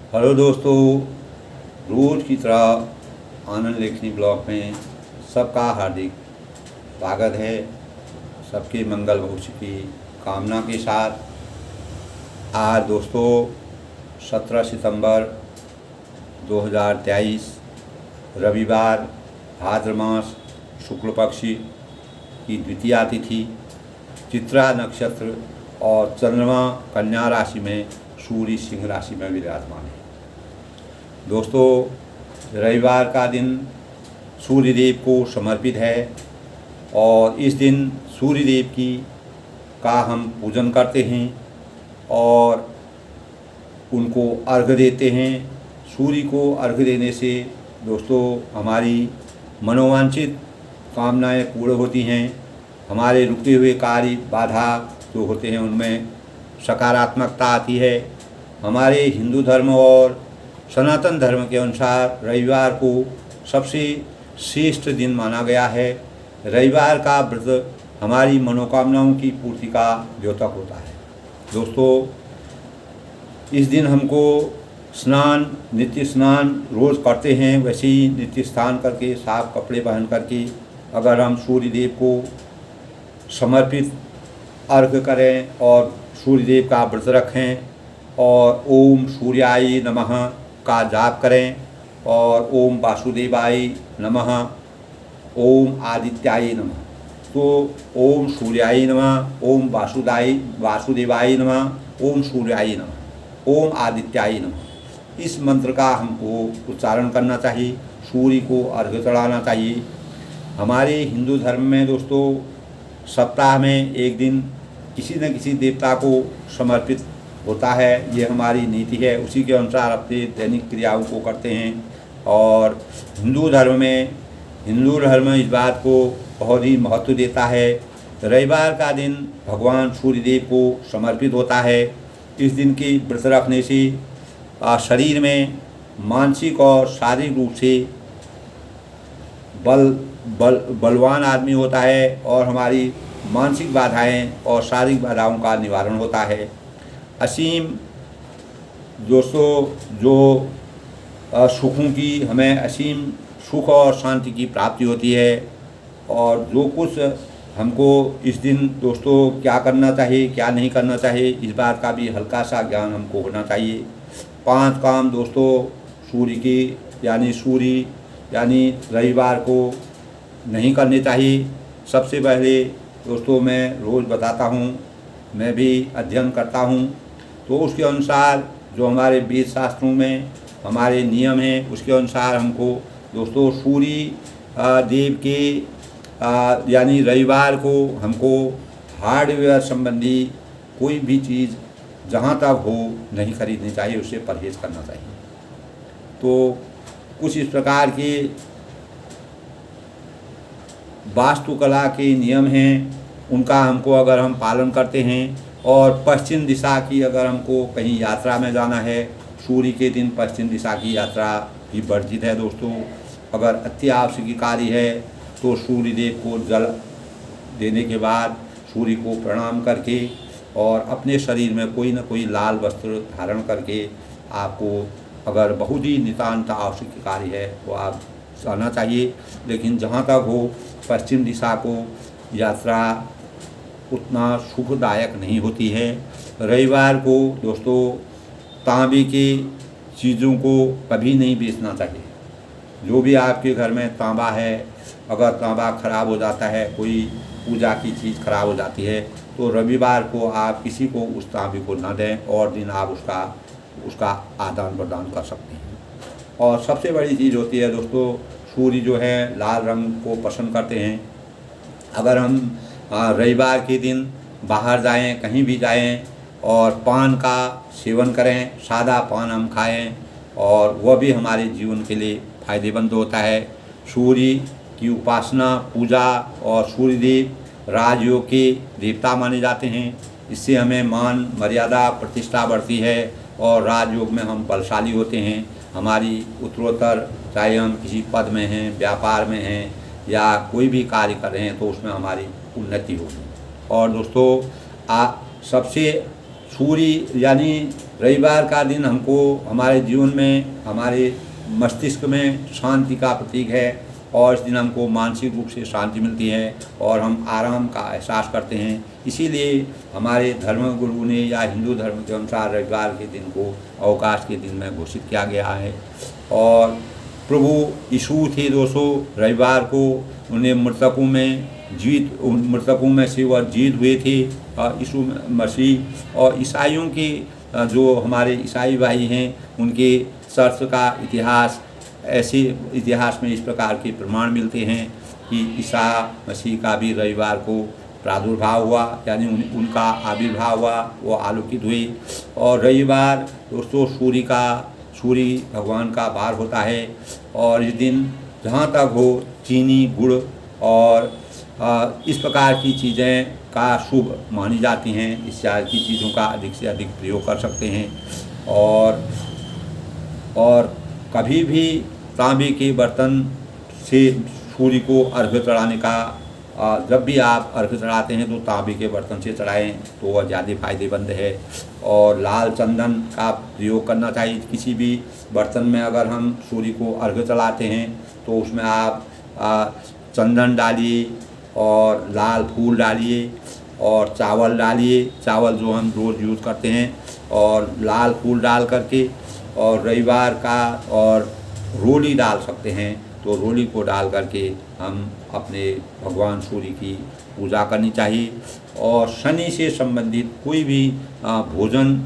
Hello दोस्तों, रोज़ की तरह आनंद लेखनी ब्लॉग में सबका हार्दिक स्वागत है। सबके मंगल भविष्य की कामना के साथ आज दोस्तों 17 सितंबर 2023 रविवार भाद्र मास शुक्ल पक्ष की द्वितीया तिथि, चित्रा नक्षत्र और चंद्रमा कन्या राशि में, सूर्य सिंह राशि में विराजमान है। दोस्तों, रविवार का दिन सूर्यदेव को समर्पित है और इस दिन सूर्यदेव का हम पूजन करते हैं और उनको अर्घ्य देते हैं। सूर्य को अर्घ्य देने से दोस्तों हमारी मनोवांछित कामनाएं पूर्ण होती हैं। हमारे रुके हुए कार्य बाधा जो होते हैं उनमें सकारात्मकता आती है। हमारे हिंदू धर्म और सनातन धर्म के अनुसार रविवार को सबसे श्रेष्ठ दिन माना गया है। रविवार का व्रत हमारी मनोकामनाओं की पूर्ति का द्योतक होता है। दोस्तों, इस दिन हमको नित्य स्नान रोज़ करते हैं, वैसे ही नित्य स्नान करके साफ कपड़े पहन करके अगर हम सूर्यदेव को समर्पित अर्घ्य करें और सूर्यदेव का व्रत रखें और ओम सूर्याय नमः का जाप करें और ओम वासुदेवाय नमः, ओम आदित्याय नमः, तो ओम सूर्याय नमः, ओम वासुदेवाय नमः, ओम सूर्याय नमः, ओम आदित्याय नमः, इस मंत्र का हमको उच्चारण करना चाहिए। सूर्य को अर्घ्य चढ़ाना चाहिए। हमारे हिंदू धर्म में दोस्तों सप्ताह में एक दिन किसी न किसी देवता को समर्पित होता है। ये हमारी नीति है, उसी के अनुसार अपने दैनिक क्रियाओं को करते हैं। और हिंदू धर्म इस बात को बहुत ही महत्व देता है। रविवार का दिन भगवान सूर्यदेव को समर्पित होता है। इस दिन की व्रत रखने से शरीर में मानसिक और शारीरिक रूप से बलवान आदमी होता है और हमारी मानसिक बाधाएं और शारीरिक बाधाओं का निवारण होता है। असीम दोस्तों जो सुखों की हमें असीम सुख और शांति की प्राप्ति होती है। और जो कुछ हमको इस दिन दोस्तों क्या करना चाहिए क्या नहीं करना चाहिए, इस बात का भी हल्का सा ज्ञान हमको होना चाहिए। 5 काम दोस्तों सूर्य यानी रविवार को नहीं करने चाहिए। सबसे पहले दोस्तों मैं रोज़ बताता हूँ, मैं भी अध्ययन करता हूँ, तो उसके अनुसार जो हमारे वेद शास्त्रों में हमारे नियम हैं उसके अनुसार हमको दोस्तों सूर्य देव के यानी रविवार को हमको हार्डवेयर संबंधी कोई भी चीज़ जहाँ तक हो नहीं खरीदनी चाहिए, उससे परहेज़ करना चाहिए। तो कुछ इस प्रकार के वास्तुकला के नियम हैं, उनका हमको अगर हम पालन करते हैं। और पश्चिम दिशा की अगर हमको कहीं यात्रा में जाना है, सूर्य के दिन पश्चिम दिशा की यात्रा भी वर्जित है दोस्तों। अगर अत्यावश्यक कार्य है तो सूर्यदेव को जल देने के बाद सूर्य को प्रणाम करके और अपने शरीर में कोई न कोई लाल वस्त्र धारण करके आपको अगर बहुत ही नितांत आवश्यक कार्य है तो आप जाना चाहिए। लेकिन जहाँ तक हो पश्चिम दिशा को यात्रा उतना सुखदायक नहीं होती है। रविवार को दोस्तों तांबे की चीज़ों को कभी नहीं बेचना चाहिए। जो भी आपके घर में तांबा है, अगर तांबा खराब हो जाता है, कोई पूजा की चीज़ खराब हो जाती है, तो रविवार को आप किसी को उस तांबे को ना दें और दिन आप उसका आदान प्रदान कर सकते हैं। और सबसे बड़ी चीज़ होती है दोस्तों, सूर्य जो है लाल रंग को पसंद करते हैं। अगर हम रविवार के दिन बाहर जाएं, कहीं भी जाएं और पान का सेवन करें, सादा पान हम खाएं और वह भी हमारे जीवन के लिए फायदेमंद होता है। सूर्य की उपासना पूजा और सूर्यदेव राजयोग के देवता माने जाते हैं। इससे हमें मान मर्यादा प्रतिष्ठा बढ़ती है और राजयोग में हम बलशाली होते हैं। हमारी उत्तरोत्तर चाहे हम किसी पद में हैं, व्यापार में हैं या कोई भी कार्य कर रहे हैं तो उसमें हमारी उन्नति होगी। और दोस्तों सबसे सूर्य यानी रविवार का दिन हमको हमारे जीवन में, हमारे मस्तिष्क में शांति का प्रतीक है और इस दिन हमको मानसिक रूप से शांति मिलती है और हम आराम का एहसास करते हैं। इसीलिए हमारे धर्म गुरु ने या हिंदू धर्म के अनुसार रविवार के दिन को अवकाश के दिन में घोषित किया गया है। और प्रभु यीशु थे दोस्तों, रविवार को उन्हें मृतकों में से वह जीत हुए थे यीशु मसीह। और ईसाइयों के जो हमारे ईसाई भाई हैं उनके चर्च का इतिहास, ऐसे इतिहास में इस प्रकार के प्रमाण मिलते हैं कि ईसा मसीह का भी रविवार को प्रादुर्भाव हुआ, यानी उनका आविर्भाव हुआ, वो आलोकित हुए। और रविवार दोस्तों सूर्य भगवान का वार होता है और इस दिन जहाँ तक हो चीनी, गुड़ और इस प्रकार की चीज़ें का शुभ मानी जाती हैं। इस तरह की चीज़ों का अधिक से अधिक प्रयोग कर सकते हैं। और कभी भी तांबे के बर्तन से सूर्य को अर्घ्य चढ़ाने का, जब भी आप अर्घ्य चढ़ाते हैं तो तांबे के बर्तन से चढ़ाएं तो वह ज़्यादा फायदेमंद है। और लाल चंदन का प्रयोग करना चाहिए। किसी भी बर्तन में अगर हम सूर्य को अर्घ्य चढ़ाते हैं तो उसमें आप चंदन डालिए और लाल फूल डालिए और चावल डालिए, चावल जो हम रोज़ यूज़ करते हैं, और लाल फूल डाल करके, और रविवार का और रोली डाल सकते हैं तो रोली को डाल करके हम अपने भगवान सूर्य की पूजा करनी चाहिए। और शनि से संबंधित कोई भी भोजन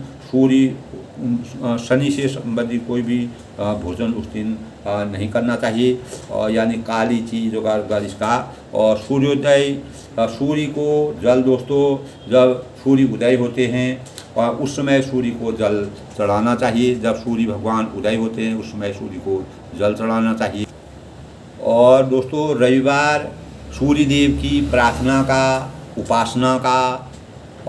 शनि से संबंधित कोई भी भोजन उस दिन नहीं करना चाहिए, और यानी काली चीज़ अगर इसका। और सूर्य को जल दोस्तों, जब सूर्य उदय होते हैं और उस समय सूर्य को जल चढ़ाना चाहिए। जब सूर्य भगवान उदय होते हैं उस समय सूर्य को जल चढ़ाना चाहिए। और दोस्तों रविवार सूर्य देव की प्रार्थना का, उपासना का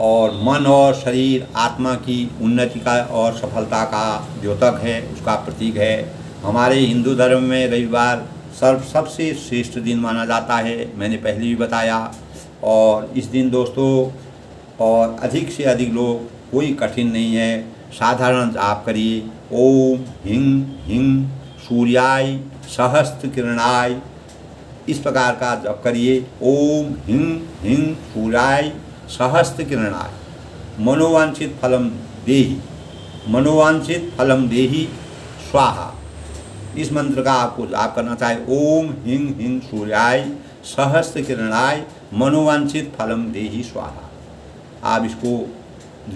और मन और शरीर आत्मा की उन्नति का और सफलता का द्योतक है, उसका प्रतीक है। हमारे हिंदू धर्म में रविवार सबसे श्रेष्ठ दिन माना जाता है, मैंने पहले भी बताया। और इस दिन दोस्तों और अधिक से अधिक लोग, कोई कठिन नहीं है, साधारण जाप करिए। ओम हिंग हिंग सूर्याय सहस्त्र किरणाय, इस प्रकार का जप करिए। ओम हिंग हिंग सूर्याय सहस्त्र किरणाय मनोवांछित फलम देहि स्वाहा। इस मंत्र का आपको जाप करना चाहिए। ओम हिंग हिंग सूर्याय सहस्त्र किरणाय मनोवांछित फलम देहि स्वाहा। आप इसको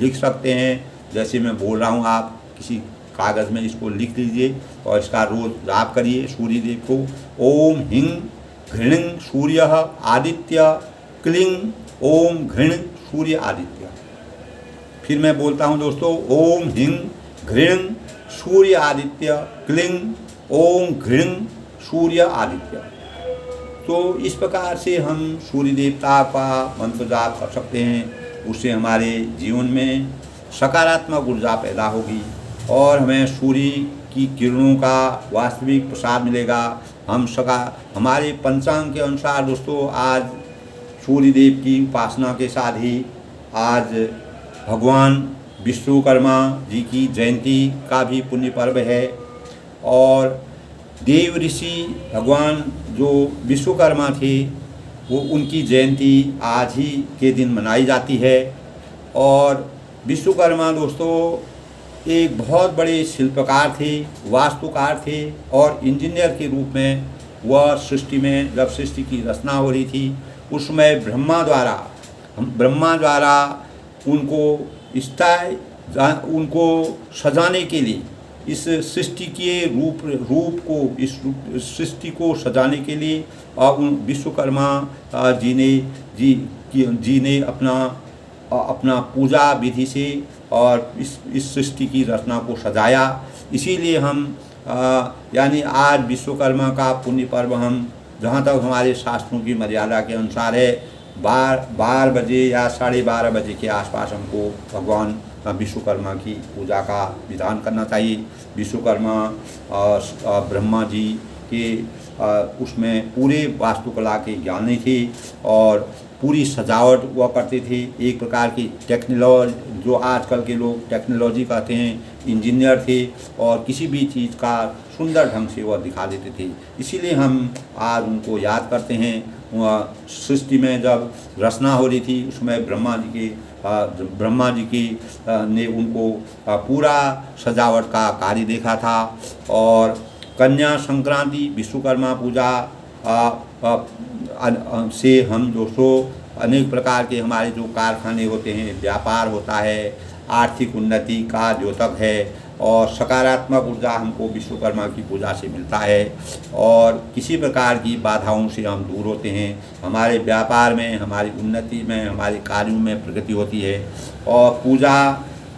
लिख सकते हैं, जैसे मैं बोल रहा हूँ, आप किसी कागज़ में इसको लिख लीजिए और इसका रोज जाप करिए सूर्य देव को। ओम हिंग घृणिंग सूर्य आदित्य क्लिंग ओम घृण सूर्य आदित्य। फिर मैं बोलता हूँ दोस्तों, ओम हिंग घृण सूर्य आदित्य क्लिंग ओम घृण सूर्य आदित्य। तो इस प्रकार से हम सूर्य देवता का मंत्र जाप कर सकते हैं। उससे हमारे जीवन में सकारात्मक ऊर्जा पैदा होगी और हमें सूर्य की किरणों का वास्तविक प्रसाद मिलेगा। हमारे पंचांग के अनुसार दोस्तों आज सूर्य देव की उपासना के साथ ही आज भगवान विश्वकर्मा जी की जयंती का भी पुण्य पर्व है। और देव ऋषि भगवान जो विश्वकर्मा थे वो उनकी जयंती आज ही के दिन मनाई जाती है। और विश्वकर्मा दोस्तों एक बहुत बड़े शिल्पकार थे, वास्तुकार थे और इंजीनियर के रूप में वह सृष्टि में, जब सृष्टि की रचना हो रही थी उस समय ब्रह्मा द्वारा उनको सजाने के लिए, इस सृष्टि के रूप को, इस सृष्टि को सजाने के लिए और उन विश्वकर्मा जी ने अपना पूजा विधि से और इस सृष्टि की रचना को सजाया। इसीलिए हम यानी आज विश्वकर्मा का पुण्य पर्व हम, जहाँ तक हमारे शास्त्रों की मर्यादा के अनुसार है, 12 बजे या 12:30 बजे के आसपास हमको भगवान विश्वकर्मा की पूजा का विधान करना चाहिए। विश्वकर्मा ब्रह्मा जी के उसमें पूरे वास्तुकला के ज्ञानी थे और पूरी सजावट हुआ करते थे। एक प्रकार की टेक्नोलॉजी, जो आजकल के लोग टेक्नोलॉजी कहते हैं, इंजीनियर थे और किसी भी चीज़ का सुंदर ढंग से वह दिखा देते थे। इसीलिए हम आज उनको याद करते हैं। सृष्टि में जब रचना हो रही थी उसमें ब्रह्मा जी की ने उनको पूरा सजावट का कार्य देखा था। और कन्या संक्रांति, विश्वकर्मा पूजा से हम दोस्तों अनेक प्रकार के हमारे जो कारखाने होते हैं, व्यापार होता है, आर्थिक उन्नति का द्योतक है और सकारात्मक ऊर्जा हमको विश्वकर्मा की पूजा से मिलता है। और किसी प्रकार की बाधाओं से हम दूर होते हैं। हमारे व्यापार में, हमारी उन्नति में, हमारे कार्यों में प्रगति होती है। और पूजा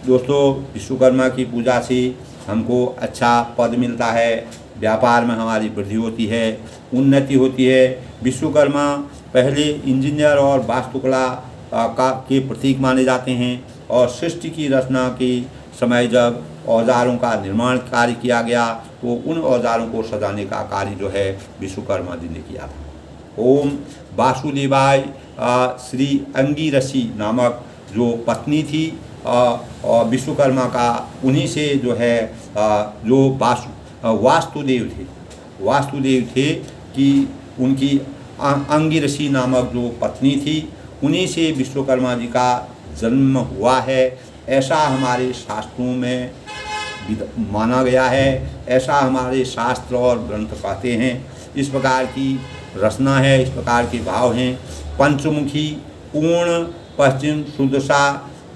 दोस्तों, विश्वकर्मा की पूजा से हमको अच्छा पद मिलता है, व्यापार में हमारी वृद्धि होती है, उन्नति होती है। विश्वकर्मा पहले इंजीनियर और वास्तुकला के प्रतीक माने जाते हैं। और सृष्टि की रचना के समय जब औजारों का निर्माण कार्य किया गया तो उन औजारों को सजाने का कार्य जो है विश्वकर्मा जी ने किया था। ओम वासुदेवाय। श्री अंगिरसी नामक जो पत्नी थी और विश्वकर्मा का, उन्हीं से जो है जो वास्तुदेव थे कि उनकी अंगिरसी नामक जो पत्नी थी, उन्हीं से विश्वकर्मा जी का जन्म हुआ है, ऐसा हमारे शास्त्रों में माना गया है, ऐसा हमारे शास्त्र और ग्रंथ कहते हैं। इस प्रकार की रचना है, इस प्रकार के भाव हैं। पंचमुखी, पूर्ण, पश्चिम, सुदशा,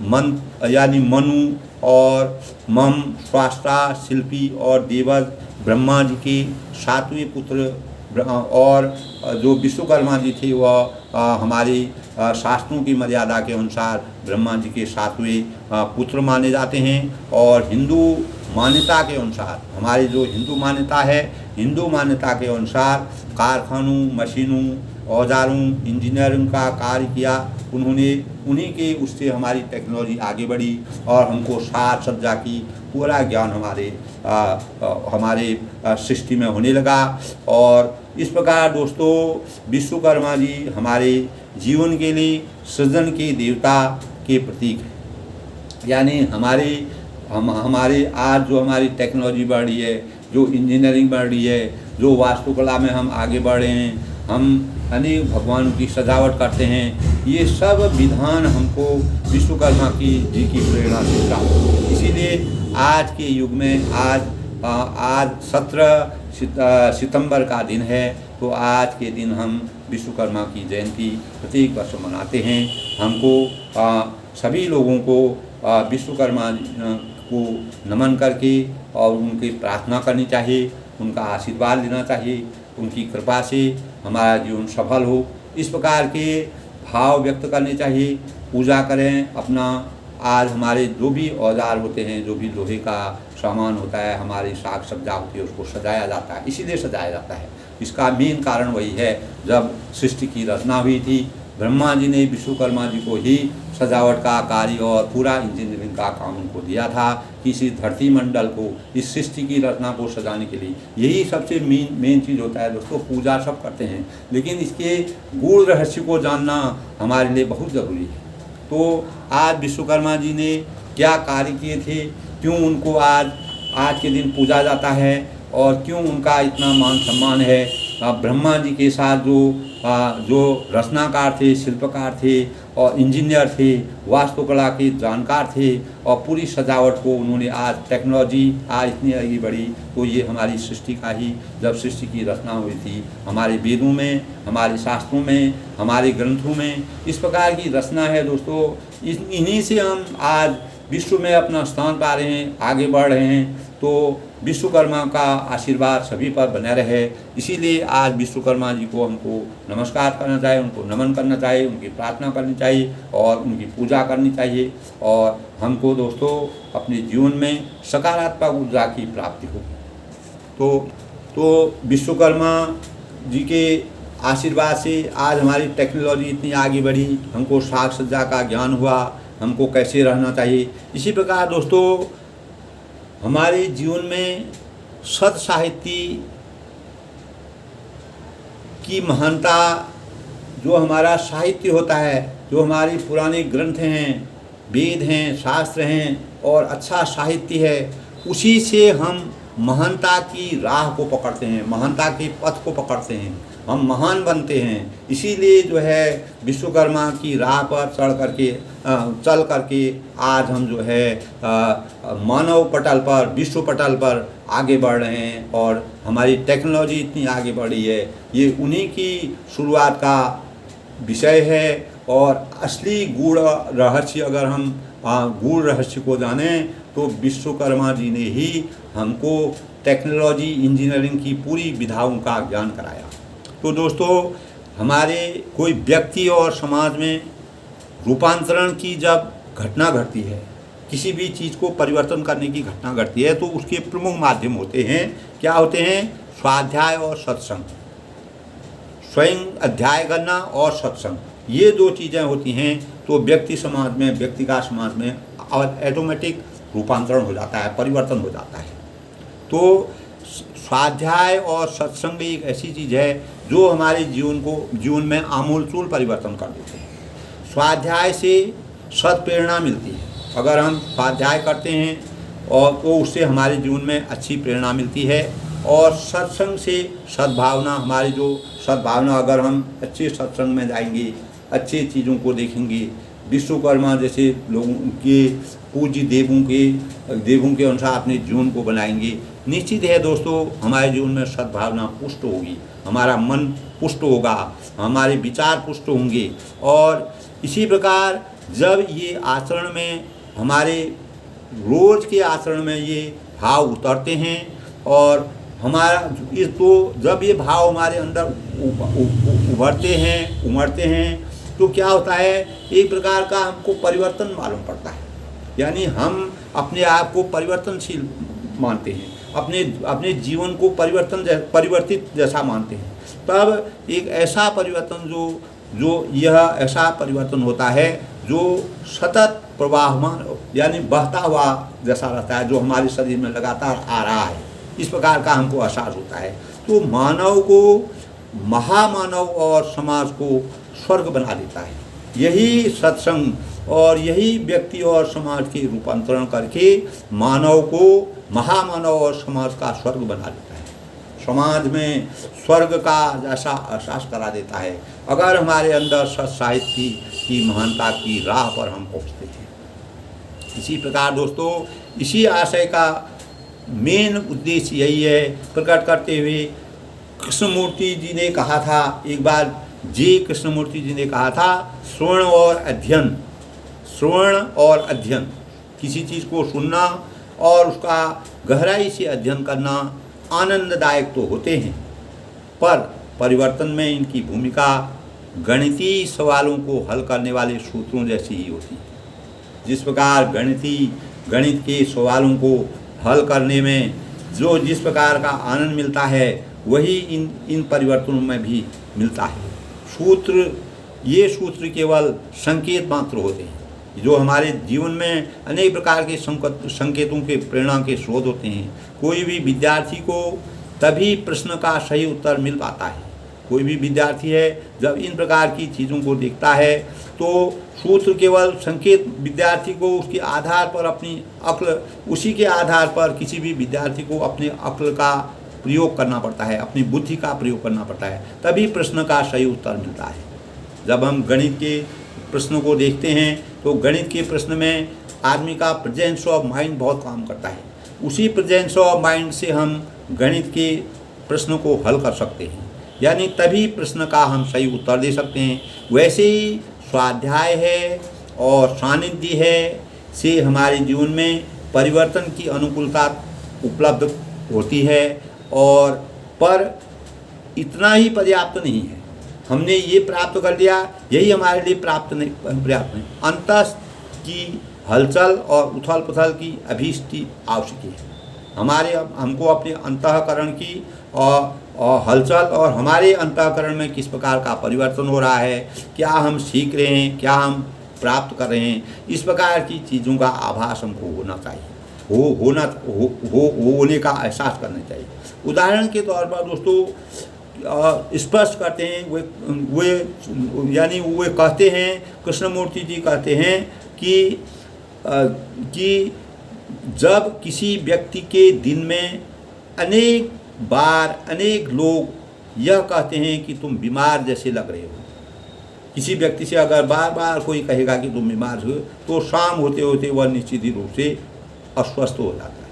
मन यानी मनु और मम, स्वाष्टा, शिल्पी और देवज ब्रह्मा जी के 7वें पुत्र। और जो विश्वकर्मा जी थे वह हमारे शास्त्रों की मर्यादा के अनुसार ब्रह्मा जी के 7वें पुत्र माने जाते हैं। और हिंदू मान्यता के अनुसार, हमारी जो हिंदू मान्यता है, हिंदू मान्यता के अनुसार कारखानों, मशीनों, औजारों, इंजीनियरिंग का कार्य किया उन्होंने। उन्हीं के उससे हमारी टेक्नोलॉजी आगे बढ़ी और हमको साज सज्जा की पूरा ज्ञान हमारे सृष्टि में होने लगा। और इस प्रकार दोस्तों विश्वकर्मा जी हमारे जीवन के लिए सृजन के देवता के प्रतीक हैं। यानी हमारे आज जो हमारी टेक्नोलॉजी बढ़ रही है, जो इंजीनियरिंग बढ़ रही है, जो वास्तुकला में हम आगे बढ़ रहे हैं, हम अनेक भगवानों की सजावट करते हैं, ये सब विधान हमको विश्वकर्मा जी की प्रेरणा से प्राप्त। इसीलिए आज के युग में आज 17 सितंबर का दिन है, तो आज के दिन हम विश्वकर्मा की जयंती प्रत्येक वर्ष मनाते हैं। हमको सभी लोगों को विश्वकर्मा को नमन करके और उनकी प्रार्थना करनी चाहिए, उनका आशीर्वाद लेना चाहिए, उनकी कृपा से हमारा जीवन सफल हो, इस प्रकार के भाव व्यक्त करने चाहिए। पूजा करें अपना। आज हमारे जो भी औजार होते हैं, जो भी लोहे का सामान होता है, हमारी साग सज्जा होती है, उसको सजाया जाता है। इसीलिए सजाया जाता है, इसका मेन कारण वही है, जब सृष्टि की रचना हुई थी ब्रह्मा जी ने विश्वकर्मा जी को ही सजावट का कार्य और पूरा इंजीनियरिंग का काम उनको दिया था कि इसी धरती मंडल को, इस सृष्टि की रचना को सजाने के लिए। यही सबसे मेन चीज़ होता है दोस्तों। पूजा सब करते हैं, लेकिन इसके गूढ़ रहस्य को जानना हमारे लिए बहुत ज़रूरी है। तो आज विश्वकर्मा जी ने क्या कार्य किए थे, क्यों उनको आज के दिन पूजा जाता है और क्यों उनका इतना मान सम्मान है। ब्रह्मा जी के साथ जो रचनाकार थे, शिल्पकार थे और इंजीनियर थे, वास्तुकला के जानकार थे और पूरी सजावट को उन्होंने, आज टेक्नोलॉजी आज इतनी आगे बढ़ी, तो ये हमारी सृष्टि का ही, जब सृष्टि की रचना हुई थी, हमारे वेदों में, हमारे शास्त्रों में, हमारे ग्रंथों में इस प्रकार की रचना है दोस्तों। इन्हीं से हम आज विश्व में अपना स्थान पा रहे हैं, आगे बढ़ रहे हैं। तो विश्वकर्मा का आशीर्वाद सभी पर बना रहे, इसीलिए आज विश्वकर्मा जी को हमको नमस्कार करना चाहिए, उनको नमन करना चाहिए, उनकी प्रार्थना करनी चाहिए और उनकी पूजा करनी चाहिए। और हमको दोस्तों अपने जीवन में सकारात्मक ऊर्जा की प्राप्ति होगी। तो विश्वकर्मा जी के आशीर्वाद से आज हमारी टेक्नोलॉजी इतनी आगे बढ़ी, हमको साग सज्जा का ज्ञान हुआ, हमको कैसे रहना चाहिए। इसी प्रकार दोस्तों हमारे जीवन में सत साहित्य की महानता जो हमारा साहित्य होता है, जो हमारी पुराने ग्रंथ हैं, वेद हैं, शास्त्र हैं और अच्छा साहित्य है, उसी से हम महानता की राह को पकड़ते हैं, महानता के पथ को पकड़ते हैं, हम महान बनते हैं। इसीलिए जो है विश्वकर्मा की राह पर चल करके आज हम जो है मानव पटल पर, विश्व पटल पर आगे बढ़ रहे हैं और हमारी टेक्नोलॉजी इतनी आगे बढ़ी है। ये उन्हीं की शुरुआत का विषय है। और असली गूढ़ रहस्य अगर हम गूढ़ रहस्य को जानें तो विश्वकर्मा जी ने ही हमको टेक्नोलॉजी इंजीनियरिंग की पूरी विधाओं का ज्ञान कराया। तो दोस्तों, हमारे कोई व्यक्ति और समाज में रूपांतरण की जब घटना घटती है, किसी भी चीज़ को परिवर्तन करने की घटना घटती है, तो उसके प्रमुख माध्यम होते हैं, क्या होते हैं? स्वाध्याय और सत्संग। स्वयं अध्याय करना और सत्संग, ये दो चीज़ें होती हैं तो व्यक्ति का समाज में ऑटोमेटिक रूपांतरण हो जाता है, परिवर्तन हो जाता है। तो स्वाध्याय और सत्संग एक ऐसी चीज़ है जो हमारे जीवन में आमूलचूल परिवर्तन कर देते हैं। स्वाध्याय से सत्प्रेरणा मिलती है। अगर हम स्वाध्याय करते हैं और तो उससे हमारे जीवन में अच्छी प्रेरणा मिलती है। और सत्संग से सद्भावना, हमारी जो सद्भावना, अगर हम अच्छे सत्संग में जाएंगे, अच्छी चीज़ों को देखेंगे, विश्वकर्मा जैसे लोगों के पूज्य देवों के अनुसार अपने जीवन को बनाएंगे, निश्चित है दोस्तों हमारे जीवन में सद्भावना पुष्ट होगी, हमारा मन पुष्ट होगा, हमारे विचार पुष्ट होंगे। और इसी प्रकार जब ये आचरण में, हमारे रोज़ के आचरण में ये भाव उतरते हैं और जब ये भाव हमारे अंदर उमड़ते हैं तो क्या होता है? एक प्रकार का हमको परिवर्तन मालूम पड़ता है। यानी हम अपने आप को परिवर्तनशील मानते हैं, अपने जीवन को परिवर्तित जैसा मानते हैं। तब एक ऐसा परिवर्तन जो यह ऐसा परिवर्तन होता है जो सतत प्रवाहमान, यानी बहता हुआ जैसा रहता है, जो हमारे शरीर में लगातार आ रहा है, इस प्रकार का हमको एहसास होता है। तो मानव को, महामानव और समाज को स्वर्ग बना देता है। यही सत्संग और यही व्यक्ति और समाज के रूपांतरण करके मानव को महामानव और समाज का स्वर्ग बना देता है, समाज में स्वर्ग का जैसा एहसास करा देता है, अगर हमारे अंदर सत्साहित्य की महानता की राह पर हम पहुँचते हैं। इसी प्रकार दोस्तों, इसी आशय का मेन उद्देश्य यही है प्रकट करते हुए कृष्णमूर्ति जी ने कहा था, एक बार कृष्णमूर्ति जी ने कहा था, श्रवण और अध्ययन, किसी चीज़ को सुनना और उसका गहराई से अध्ययन करना आनंददायक तो होते हैं, पर परिवर्तन में इनकी भूमिका गणितीय सवालों को हल करने वाले सूत्रों जैसी ही होती है। जिस प्रकार गणित के सवालों को हल करने में जिस प्रकार का आनंद मिलता है, वही इन परिवर्तनों में भी मिलता है। ये सूत्र केवल संकेत मात्र होते हैं, जो हमारे जीवन में अनेक प्रकार के संकेतों के प्रेरणा के स्रोत होते हैं। कोई भी विद्यार्थी को तभी प्रश्न का सही उत्तर मिल पाता है। कोई भी विद्यार्थी है जब इन प्रकार की चीज़ों को देखता है तो सूत्र केवल संकेत, विद्यार्थी को उसके आधार पर अपनी अक्ल, उसी के आधार पर किसी भी विद्यार्थी को अपने अक्ल का प्रयोग करना पड़ता है, अपनी बुद्धि का प्रयोग करना पड़ता है, तभी प्रश्न का सही उत्तर मिलता है। जब हम गणित के प्रश्नों को देखते हैं तो गणित के प्रश्न में आदमी का प्रेजेंस ऑफ माइंड बहुत काम करता है। उसी प्रेजेंस ऑफ माइंड से हम गणित के प्रश्नों को हल कर सकते हैं, यानी तभी प्रश्न का हम सही उत्तर दे सकते हैं। वैसे ही स्वाध्याय है और सानिध्य है से हमारे जीवन में परिवर्तन की अनुकूलता उपलब्ध होती है, और पर इतना ही पर्याप्त नहीं है। हमने ये प्राप्त कर लिया, यही हमारे लिए पर्याप्त नहीं। अंतस की हलचल और उथल पुथल की अभिष्टि आवश्यक है। हमको अपने अंतःकरण की और हलचल और हमारे अंतःकरण में किस प्रकार का परिवर्तन हो रहा है, क्या हम सीख रहे हैं, क्या हम प्राप्त कर रहे हैं, इस प्रकार की चीज़ों का आभास हमको होना चाहिए, होने का एहसास करना चाहिए। उदाहरण के तौर पर दोस्तों, स्पष्ट करते हैं। वे यानी वे कहते हैं, कृष्णमूर्ति जी कहते हैं कि जब किसी व्यक्ति के दिन में अनेक बार अनेक लोग यह कहते हैं कि तुम बीमार जैसे लग रहे हो, किसी व्यक्ति से अगर बार बार कोई कहेगा कि तुम बीमार हो, तो शाम होते होते वह निश्चित ही रूप से अस्वस्थ हो जाता है।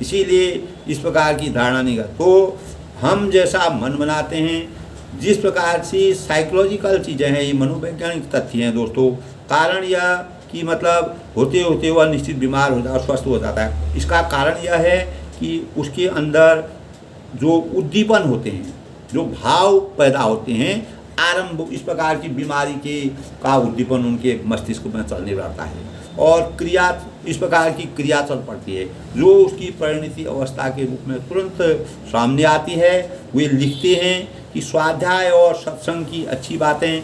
इसीलिए इस प्रकार की धारणा नहीं कर, तो हम जैसा मन बनाते हैं, जिस प्रकार से साइकोलॉजिकल चीज़ें हैं, ये मनोवैज्ञानिक तथ्य हैं दोस्तों। कारण यह कि मतलब होते होते वह निश्चित बीमार हो जाता, अस्वस्थ हो जाता है। इसका कारण यह है कि उसके अंदर जो उद्दीपन होते हैं, जो भाव पैदा होते हैं, आरंभ इस प्रकार की बीमारी का उद्दीपन उनके मस्तिष्क में चलने लगता है और क्रिया इस प्रकार की क्रिया चल पड़ती है, जो उसकी परिणति अवस्था के रूप में तुरंत सामने आती है। वे लिखते हैं कि स्वाध्याय और सत्संग की अच्छी बातें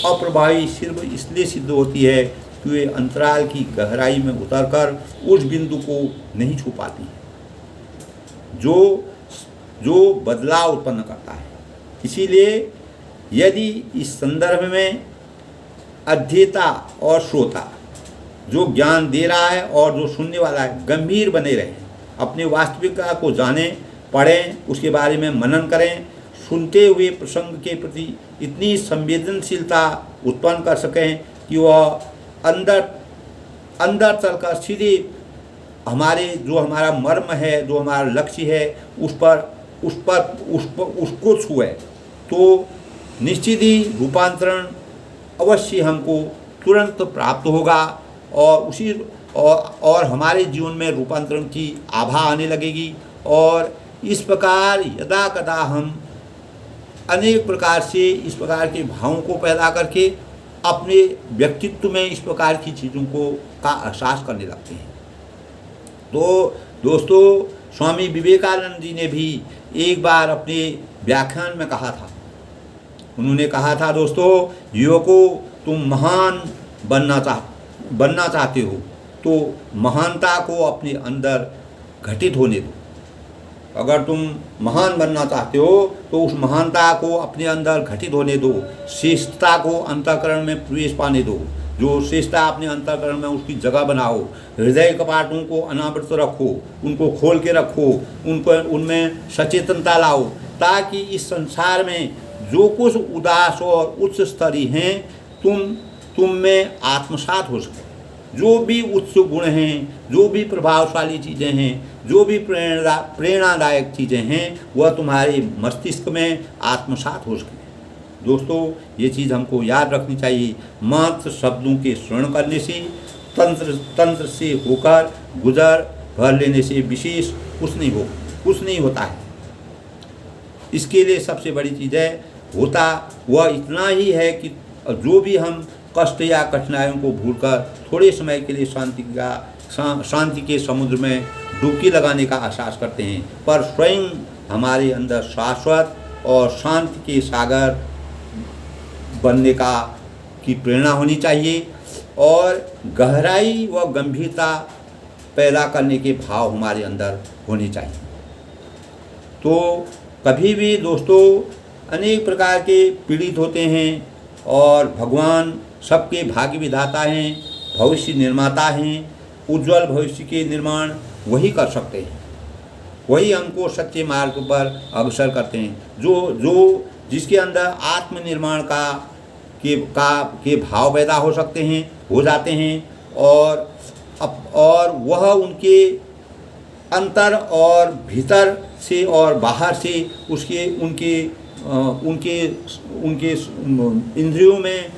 अप्रभावी सिर्फ इसलिए सिद्ध होती है कि वे अंतराल की गहराई में उतरकर उस बिंदु को नहीं छू पाती जो बदलाव उत्पन्न करता है। इसीलिए यदि इस संदर्भ में अध्येता और श्रोता, जो ज्ञान दे रहा है और जो सुनने वाला है, गंभीर बने रहें, अपने वास्तविकता को जानें, पढ़ें, उसके बारे में मनन करें, सुनते हुए प्रसंग के प्रति इतनी संवेदनशीलता उत्पन्न कर सकें कि वह अंदर चलकर सीधे हमारा मर्म है, जो हमारा लक्ष्य है, उसको छुए, तो निश्चित ही रूपांतरण अवश्य हमको तुरंत प्राप्त होगा और हमारे जीवन में रूपांतरण की आभा आने लगेगी। और इस प्रकार यदा कदा हम अनेक प्रकार से इस प्रकार के भावों को पैदा करके अपने व्यक्तित्व में इस प्रकार की चीज़ों का एहसास करने लगते हैं। तो दोस्तों, स्वामी विवेकानंद जी ने भी एक बार अपने व्याख्यान में कहा था, उन्होंने कहा था, दोस्तों, युवकों, तुम महान बनना चाहते हो तो महानता को अपने अंदर घटित होने दो। अगर तुम महान बनना चाहते हो तो उस महानता को अपने अंदर घटित होने दो, श्रेष्ठता को अंतःकरण में प्रवेश पाने दो, जो श्रेष्ठता अपने अंतःकरण में उसकी जगह बनाओ, हृदय कपाटों को अनावृत रखो, उनको खोल के रखो, उनमें सचेतनता लाओ, ताकि इस संसार में जो कुछ उदास और उच्च स्तरीय हैं तुम में आत्मसात हो सके। जो भी उच्च गुण हैं, जो भी प्रभावशाली चीज़ें हैं, जो भी प्रेरणादायक चीज़ें हैं, वह तुम्हारे मस्तिष्क में आत्मसात हो सके। दोस्तों, ये चीज़ हमको याद रखनी चाहिए। मात्र शब्दों के श्रवण करने से, तंत्र से होकर गुजर भर लेने से विशेष कुछ नहीं होता है। इसके लिए सबसे बड़ी चीज़ होता वह इतना ही है कि जो भी हम कष्ट या कठिनाइयों को भूलकर थोड़े समय के लिए शांति के समुद्र में डुबकी लगाने का एहसास करते हैं, पर स्वयं हमारे अंदर शाश्वत और शांति के सागर बनने की प्रेरणा होनी चाहिए और गहराई व गंभीरता पैदा करने के भाव हमारे अंदर होने चाहिए। तो कभी भी दोस्तों, अनेक प्रकार के पीड़ित होते हैं और भगवान सबके भाग्य विधाता हैं, भविष्य निर्माता हैं। उज्जवल भविष्य के निर्माण वही कर सकते हैं, वही हमको सच्चे मार्ग पर अग्रसर करते हैं, जो जिसके अंदर आत्मनिर्माण के भाव पैदा हो जाते हैं और वह उनके अंतर और भीतर से और बाहर से उनके इंद्रियों में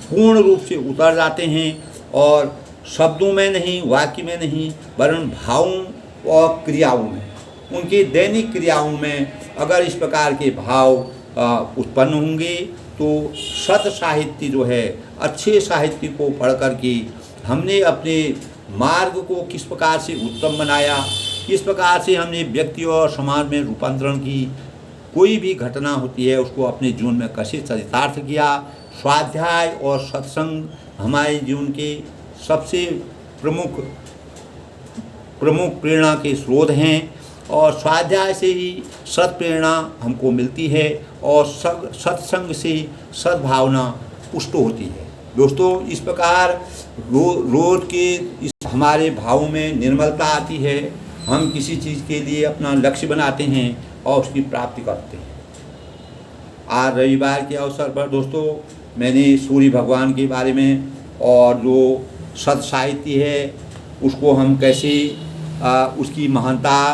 पूर्ण रूप से उतर जाते हैं और शब्दों में नहीं, वाक्य में नहीं, वरन भावों और क्रियाओं में, उनकी दैनिक क्रियाओं में अगर इस प्रकार के भाव उत्पन्न होंगे तो सत साहित्य जो है, अच्छे साहित्य को पढ़ कर के हमने अपने मार्ग को किस प्रकार से उत्तम बनाया, किस प्रकार से हमने व्यक्ति और समाज में रूपांतरण की, कोई भी घटना होती है उसको अपने जीवन में कैसे चरितार्थ किया। स्वाध्याय और सत्संग हमारे जीवन के सबसे प्रमुख प्रेरणा के स्रोत हैं। और स्वाध्याय से ही सत्प्रेरणा हमको मिलती है और सत्संग से सद्भावना पुष्ट होती है। दोस्तों, इस प्रकार रोज के इस हमारे भावों में निर्मलता आती है। हम किसी चीज़ के लिए अपना लक्ष्य बनाते हैं और उसकी प्राप्ति करते हैं। आज रविवार के अवसर पर दोस्तों मैंने सूर्य भगवान के बारे में और जो सत साहित्य है उसको हम कैसे उसकी महानता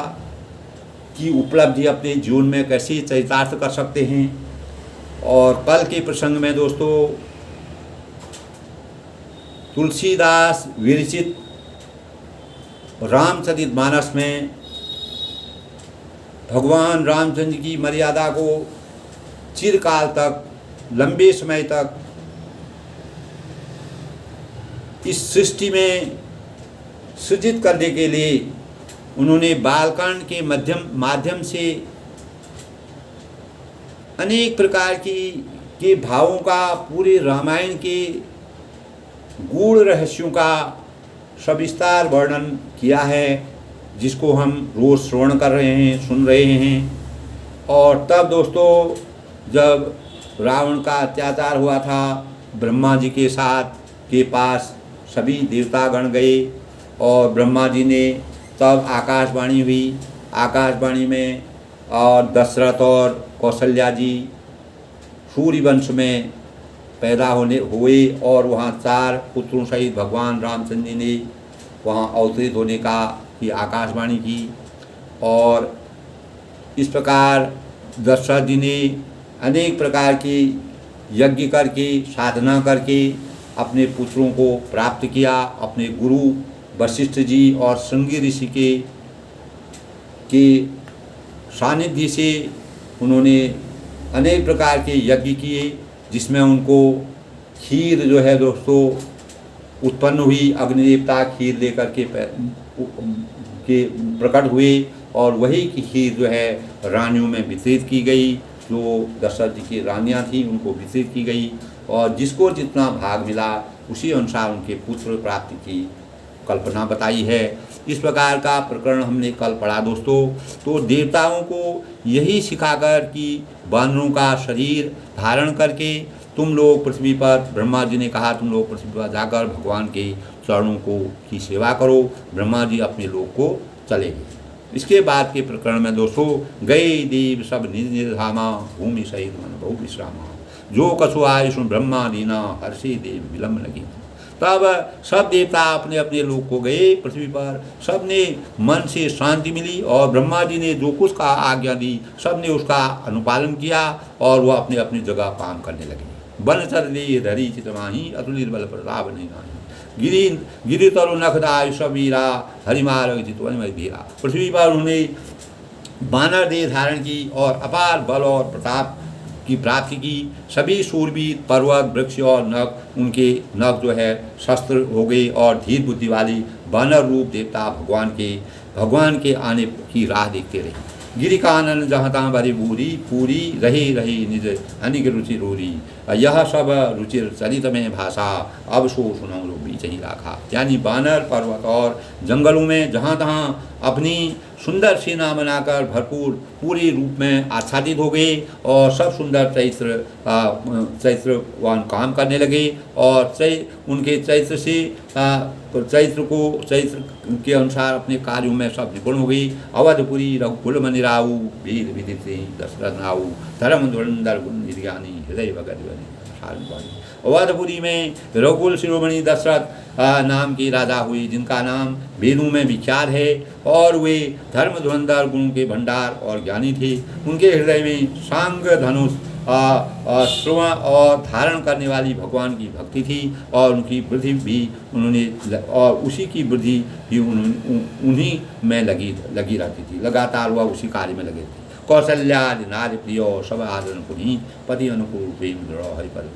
की उपलब्धि अपने जीवन में कैसे चरितार्थ कर सकते हैं। और कल के प्रसंग में दोस्तों तुलसीदास विरचित रामचरितमानस में भगवान रामचंद्र की मर्यादा को चिरकाल तक, लंबे समय तक इस सृष्टि में सृजित करने के लिए उन्होंने बालकांड के माध्यम से अनेक प्रकार के भावों का, पूरे रामायण के गूढ़ रहस्यों का सविस्तार वर्णन किया है, जिसको हम रोज श्रवण कर रहे हैं, सुन रहे हैं। और तब दोस्तों जब रावण का अत्याचार हुआ था, ब्रह्मा जी के साथ के पास सभी देवतागण गए और ब्रह्मा जी ने तब आकाशवाणी हुई। आकाशवाणी में और दशरथ और कौशल्या जी सूर्यवंश में पैदा हुए और वहाँ 4 पुत्रों सहित भगवान रामचंद्र जी ने वहाँ अवतरित होने की आकाशवाणी की। और इस प्रकार दशरथ जी ने अनेक प्रकार के यज्ञ करके, साधना करके अपने पुत्रों को प्राप्त किया। अपने गुरु वशिष्ठ जी और श्रृंगी ऋषि के सानिध्य से उन्होंने अनेक प्रकार के यज्ञ किए, जिसमें उनको खीर जो है दोस्तों उत्पन्न हुई। अग्निदेवता खीर लेकर के प्रकट हुए और वही की खीर जो है रानियों में वितरित की गई। जो दशरथ जी की रानियाँ थीं उनको वितरित की गई और जिसको जितना भाग मिला उसी अनुसार उनके पुत्र प्राप्ति की कल्पना बताई है। इस प्रकार का प्रकरण हमने कल पढ़ा दोस्तों। तो देवताओं को यही सिखाकर कि वानरों का शरीर धारण करके तुम लोग पृथ्वी पर, ब्रह्मा जी ने कहा तुम लोग पृथ्वी पर जाकर भगवान के चरणों की सेवा करो। ब्रह्मा जी अपने लोक को चले गए। इसके बाद के प्रकरण में दोस्तों गए देव सब निज निज धामा, भूमि सहित मन बहु विश्रामा, जो कछु आय सुन ब्रह्मा दीना, हर्षि देव विलम्ब लगी। तब सब देवता अपने अपने लोक को गए पृथ्वी पर। सब ने मन से शांति मिली और ब्रह्मा जी ने जो कुछ का आज्ञा दी सब ने उसका अनुपालन किया और वह अपने अपनी जगह काम करने लगे। बन चर दे धरी चितमाही, अतुलित बल प्रताप नहीं नाही, गिरि तरु नखदाय सबीरा, हरिमार्ग जितवन में धीरा। पृथ्वी पर उन्होंने बानर देह धारण की और अपार बल और प्रताप की प्राप्ति की। सभी शूरवीर, पर्वत, वृक्ष और नख, उनके नख जो है शस्त्र हो गए और धीर बुद्धि वाली बानर रूप देवता भगवान के आने की राह देखते रहे। गिरि कानन जहाँ तहाँ भरी बूरी, पूरी रही रही निज अनिक रुचि रूरी, यह सब रुचिर चरित में भाषा, अब सो सुनो रूपी चही राखा। यानी बानर, पर्वत और जंगलों में जहाँ तहाँ अपनी सुंदर सेना बनाकर भरपूर पूरे रूप में आच्छादित हो गए और सब सुंदर चैत्रवान काम करने लगे और उनके चैत्र के अनुसार अपने कार्यों में सब निपुण हो गई। अवधपुरी रघुकुल मनिराऊ, वीर विदित दशरथ नाऊ, धर्म धुरंधर गुण ज्ञानी, हृदय भगत अवधपुरी में रघुकुल शिरोमणि दशरथ नाम के राजा हुए, जिनका नाम वेदों में विख्यात है और वे धर्म धुरंधर गुणों के भंडार और ज्ञानी थे। उनके हृदय में सांग धनुष श्रवण और धारण करने वाली भगवान की भक्ति थी और उनकी वृद्धि भी उसी की वृद्धि भी उन्हीं में लगी रहती थी। लगातार वह उसी कार्य में लगे थे। कौशल्या नारी प्रिय सब आदरण पुनी, पति अनुकूल प्रेम दृढ़ हरिपर।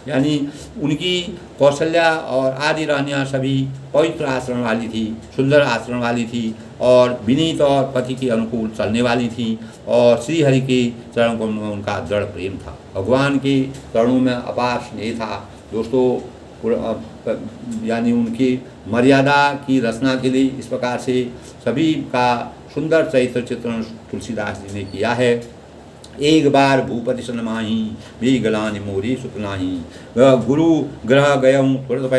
यानी उनकी कौशल्या और आदि रानियाँ सभी पवित्र आचरण वाली थी, सुंदर आचरण वाली थी और विनीत और पति के अनुकूल चलने वाली थी और श्री हरि के चरणों को उनका दृढ़ प्रेम था। भगवान के चरणों में अपार स्नेह था दोस्तों। यानी उनकी मर्यादा की रचना के लिए इस प्रकार से सभी का सुंदर चरित्र चित्रण तुलसीदास जी ने किया है। एक बार भूपति सन माही भी गलानि मोरी सुत नाही, गुरु ग्रह गयऊँ तुरत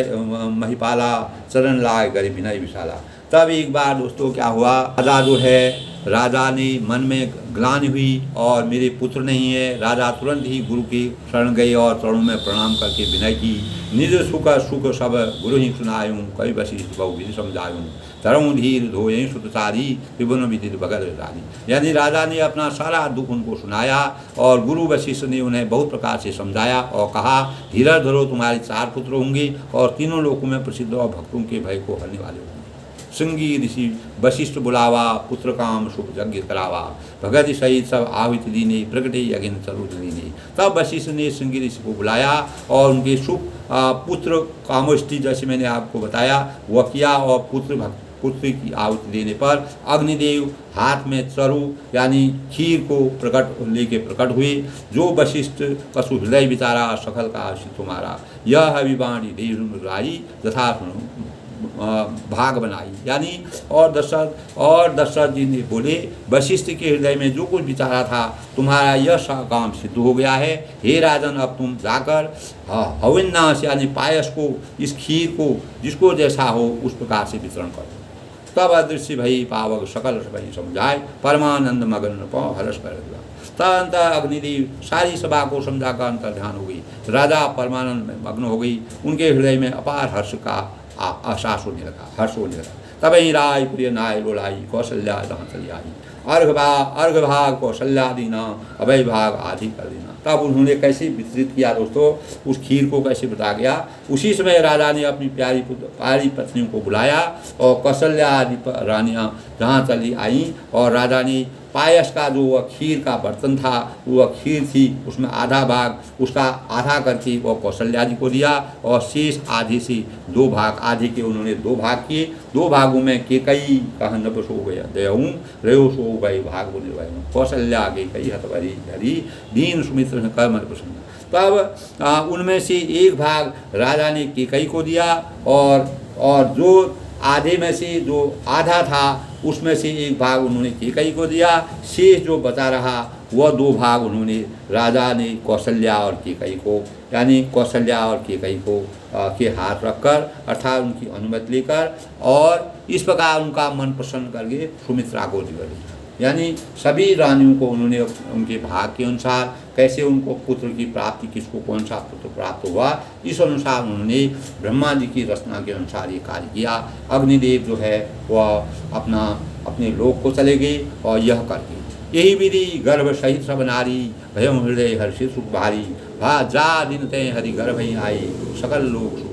महिपाला चरण लाए गरे विनय विशाला। तब एक बार दोस्तों क्या हुआ, राजा जो है, राजा ने मन में ग्लानि हुई और मेरे पुत्र नहीं है। राजा तुरंत ही गुरु की शरण गए और चरणों में प्रणाम करके विनय की। निज सुख सुख सब गुरु ही सुनायूँ, कवि वशिष्ठ बहु विधि समझायूँ, धर्म धीर धोये सुतसारी विभुन विधि भगत रानी। यानी राजा ने अपना सारा दुख उनको सुनाया और गुरु वशिष्ठ ने उन्हें बहुत प्रकार से समझाया और कहा, धीरज धरो, तुम्हारे 4 पुत्र होंगे और तीनों लोकों में प्रसिद्ध और भक्तों के भय को हरने वाले होंगे। श्रृंगी ऋषि वशिष्ठ बुलावा, पुत्र काम शुभ यज्ञ करावा, भगत सहित सब आहुति दीने, प्रगटे यज्ञ सरुद दीने। तब वशिष्ठ ने श्रृंगी ऋषि को बुलाया और उनके शुभ पुत्र कामोष्टि जैसे मैंने आपको बताया वह किया और पुत्र की आहुति देने पर अग्निदेव हाथ में चरु यानी खीर को प्रकट हुए। जो वशिष्ठ पशु हृदय विचारा, सकल का आशित तुम्हारा, यह विवाणी देव राई तथा भाग बनाई। यानी और दशरथ जी ने बोले, वशिष्ठ के हृदय में जो कुछ विचारा था तुम्हारा यह काम सिद्ध हो गया है। हे राजन, अब तुम जाकर हविन्नास यानी पायस को, इस खीर को जिसको जैसा हो उस प्रकार से वितरण करो। तब अदृश्य भई पावक सकल भई समझाए, परमानंद मगन पौ हर्ष कर दिया। तदंत अग्निदेव सारी सभा को समझाकर अंतर ध्यान हो गई। राजा परमानंद में मग्न हो गई। उनके हृदय में अपार हर्ष का आशास होने लगा, हर्ष होने लगा। तब ही राय प्रिय नाय बोलाई, कौशल्या जहाँ चली आई, अर्घ भाग कौशल्या दीना, अभय भाग आदि कर देना। तब उन्होंने कैसे वितरित किया दोस्तों, उस खीर को कैसे बता गया। उसी समय राजा ने अपनी प्यारी पत्नियों को बुलाया और कौशल्या आदि रानियाँ जहाँ चली आई और राजा ने पायस का जो वह खीर का बर्तन था, वह खीर थी, उसमें आधा भाग उसका आधा करके वह कौशल्या जी को दिया और शेष आधे से 2 भाग, आधे के उन्होंने 2 भाग किए। 2 भागों में केकई कह नभ सो गया दयऊँ, रयो सो गई भाग बोले वह, कौशल्या केकई हतवरी हरी दीन सुमित्र कर मन प्रसन्न। तब उनमें से 1 भाग राजा ने केकई को दिया और जो आधे में से जो आधा था उसमें से 1 भाग उन्होंने केकई को दिया। शेष जो बचा रहा वह 2 भाग उन्होंने राजा ने कौशल्या और केकई को, यानी कौशल्या और केकई को के हाथ रखकर अर्थात उनकी अनुमति लेकर और इस प्रकार उनका मन प्रसन्न करके सुमित्रा को दिया। यानी सभी रानियों को उन्होंने उनके भाग के अनुसार कैसे उनको पुत्र की प्राप्ति, किसको कौन सा पुत्र प्राप्त हुआ, इस अनुसार उन्होंने ब्रह्मा जी की रचना के अनुसार ये कार्य किया। अग्निदेव जो है वह अपने लोक को चले गए और यह करके यही विधि गर्भ सहित सब नारी, भयम हृदय हर्षित सुख भारी, भा जा दिन तय हरि गर्भ ही आई, सकल लोग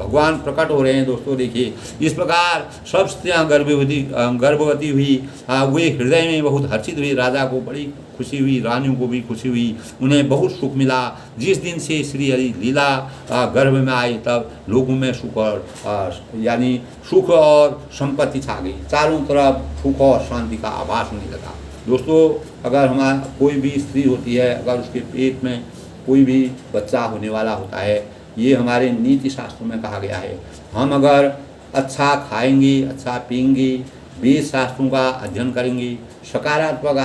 भगवान प्रकट हो रहे हैं दोस्तों। देखिए इस प्रकार सब स्त्रियाँ गर्भवती हुई, वे हृदय में बहुत हर्षित हुई। राजा को बड़ी खुशी हुई, रानियों को भी खुशी हुई, उन्हें बहुत सुख मिला। जिस दिन से श्री हरि लीला गर्भ में आई तब लोगों में सुख और यानी सुख और संपत्ति छा गई। चारों तरफ सुख और शांति का आभास होने लगा। दोस्तों अगर हमारा कोई भी स्त्री होती है, अगर उसके पेट में कोई भी बच्चा होने वाला होता है, ये हमारे नीति शास्त्रों में कहा गया है, हम अगर अच्छा खाएंगे, अच्छा पिएंगे, वेद शास्त्रों का अध्ययन करेंगे, सकारात्मक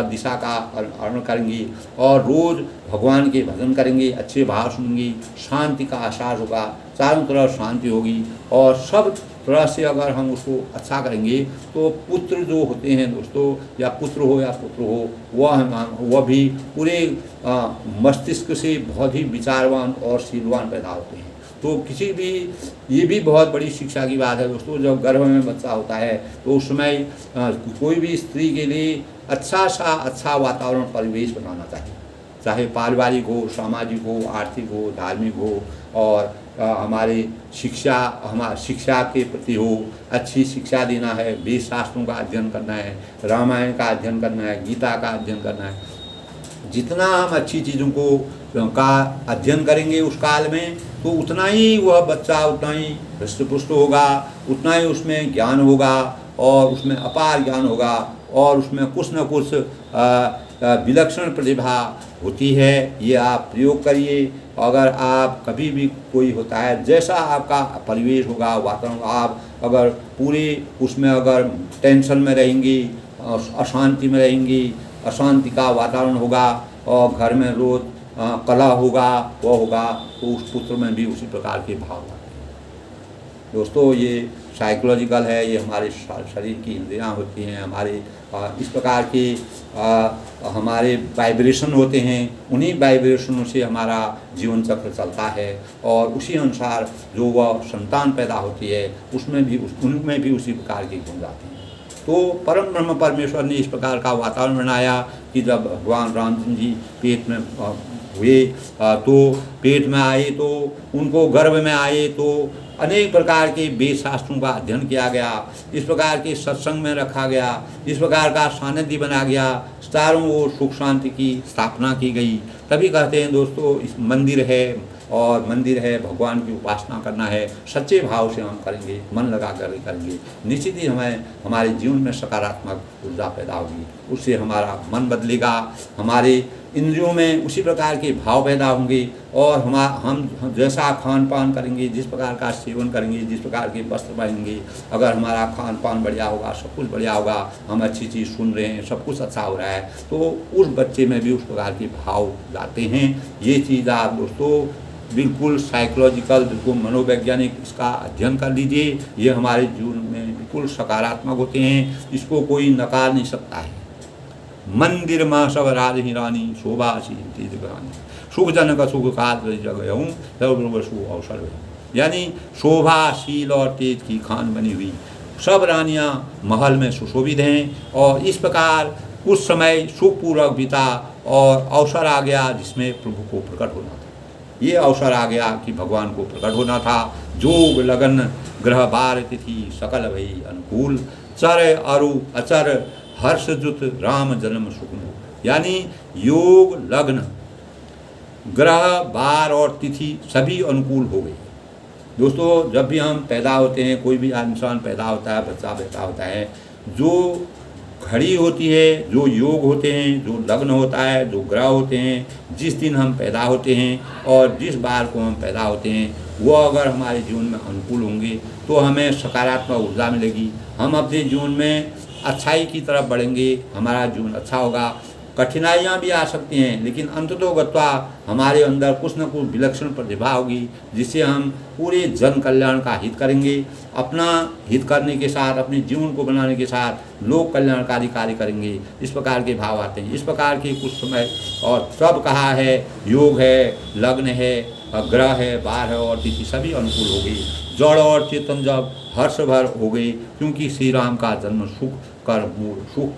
दिशा का अनुसरण करेंगे और रोज़ भगवान के भजन करेंगे, अच्छे भाव सुनेंगे, शांति का एहसास होगा, चारों तरफ शांति होगी और सब तरह से अगर हम उसको अच्छा करेंगे तो पुत्र जो होते हैं दोस्तों, या पुत्र हो वह भी पूरे मस्तिष्क से बहुत ही विचारवान और शीलवान पैदा होते हैं। तो किसी भी, ये भी बहुत बड़ी शिक्षा की बात है दोस्तों, जब गर्भ में बच्चा होता है तो उस समय कोई भी स्त्री के लिए अच्छा वातावरण परिवेश बनाना चाहिए, चाहे पारिवारिक हो, सामाजिक हो, आर्थिक हो, धार्मिक हो और हमारी शिक्षा के प्रति हो, अच्छी शिक्षा देना है, वेद शास्त्रों का अध्ययन करना है, रामायण का अध्ययन करना है, गीता का अध्ययन करना है। जितना हम अच्छी चीज़ों का अध्ययन करेंगे उस काल में तो उतना ही वह बच्चा उतना ही हृष्ट-पुष्ट होगा, उतना ही उसमें ज्ञान होगा और उसमें अपार ज्ञान होगा और उसमें कुछ न कुछ विलक्षण प्रतिभा होती है। ये आप प्रयोग करिए, अगर आप कभी भी कोई होता है, जैसा आपका परिवेश होगा, वातावरण, आप अगर पूरे उसमें अगर टेंशन में रहेंगी, अशांति में रहेंगी, अशांति का वातावरण होगा और घर में रोज कलह होगा, वो होगा, तो उस पुत्र में भी उसी प्रकार के भाव आते हैं। दोस्तों, ये साइकोलॉजिकल है, ये हमारे शरीर की इंद्रियाँ होती हैं, हमारे इस प्रकार के हमारे वाइब्रेशन होते हैं, उन्हीं वाइब्रेशनों से हमारा जीवन चक्र चलता है और उसी अनुसार जो वह संतान पैदा होती है उनमें भी उसी प्रकार के गुण आते हैं। तो परम ब्रह्म परमेश्वर ने इस प्रकार का वातावरण बनाया कि जब भगवान रामचंद्र जी पेट में हुए तो पेट में आए, तो उनको गर्भ में आए तो अनेक प्रकार के वेद शास्त्रों का अध्ययन किया गया, इस प्रकार के सत्संग में रखा गया, इस प्रकार का सानिध्य बना गया, चारों ओर सुख शांति की स्थापना की गई। तभी कहते हैं दोस्तों, इस मंदिर है और मंदिर है, भगवान की उपासना करना है, सच्चे भाव से हम करेंगे, मन लगा कर करेंगे, निश्चित ही हमें हमारे जीवन में सकारात्मक ऊर्जा पैदा होगी, उससे हमारा मन बदलेगा, हमारे इंद्रियों में उसी प्रकार के भाव पैदा होंगे और हम जैसा खान पान करेंगे, जिस प्रकार का सेवन करेंगे, जिस प्रकार के वस्त्र पहनेंगे, अगर हमारा खान पान बढ़िया होगा, सब कुछ बढ़िया होगा, हम अच्छी चीज़ सुन रहे हैं, सब कुछ अच्छा हो रहा है, तो उस बच्चे में भी उस प्रकार के भाव लाते हैं। ये चीज़ आप दोस्तों बिल्कुल साइकोलॉजिकल, बिल्कुल मनोवैज्ञानिक इसका अध्ययन कर लीजिए, ये हमारे जीवन में बिल्कुल सकारात्मक होते हैं, इसको कोई नकार नहीं सकता है। मंदिर माँ सब राज ही रानी शोभासी तीर्थानी सुख जनक सुख काज जगहूँ सर्व सुख अवसर, यानी शोभाशील और तेज की खान बनी हुई सब रानियाँ महल में सुशोभित हैं। और इस प्रकार उस समय सुखपूर्वक बीता और अवसर आ गया जिसमें प्रभु को प्रकट होना था। ये अवसर आ गया कि भगवान को प्रकट होना था। जोग लगन ग्रह बार तिथि सकल भई अनुकूल, चर अरु अचर हर्षजुत राम जन्म सुखम, यानी योग लग्न ग्रह बार और तिथि सभी अनुकूल हो गई। दोस्तों, जब भी हम पैदा होते हैं, कोई भी इंसान पैदा होता है, बच्चा पैदा होता है, जो घड़ी होती है, जो योग होते हैं, जो लग्न होता है, जो ग्रह होते हैं, जिस दिन हम पैदा होते हैं और जिस बार को हम पैदा होते हैं, वो अगर हमारे जीवन में अनुकूल होंगे तो हमें सकारात्मक ऊर्जा मिलेगी, हम अपने जीवन में अच्छाई की तरफ बढ़ेंगे, हमारा जीवन अच्छा होगा। कठिनाइयाँ भी आ सकती हैं, लेकिन अंततोगत्वा हमारे अंदर कुछ न कुछ विलक्षण प्रतिभा होगी जिससे हम पूरे जन कल्याण का हित करेंगे। अपना हित करने के साथ, अपने जीवन को बनाने के साथ लोक कल्याणकारी कार्य करेंगे। इस प्रकार के भाव आते हैं। इस प्रकार के कुछ समय और सब कहा है, योग है, लग्न है, ग्रह है, बार है और तिथि सभी अनुकूल हो गई। जड़ और चेतन जब हर्ष भर हो गई, क्योंकि श्री राम का जन्म सुख कर मूल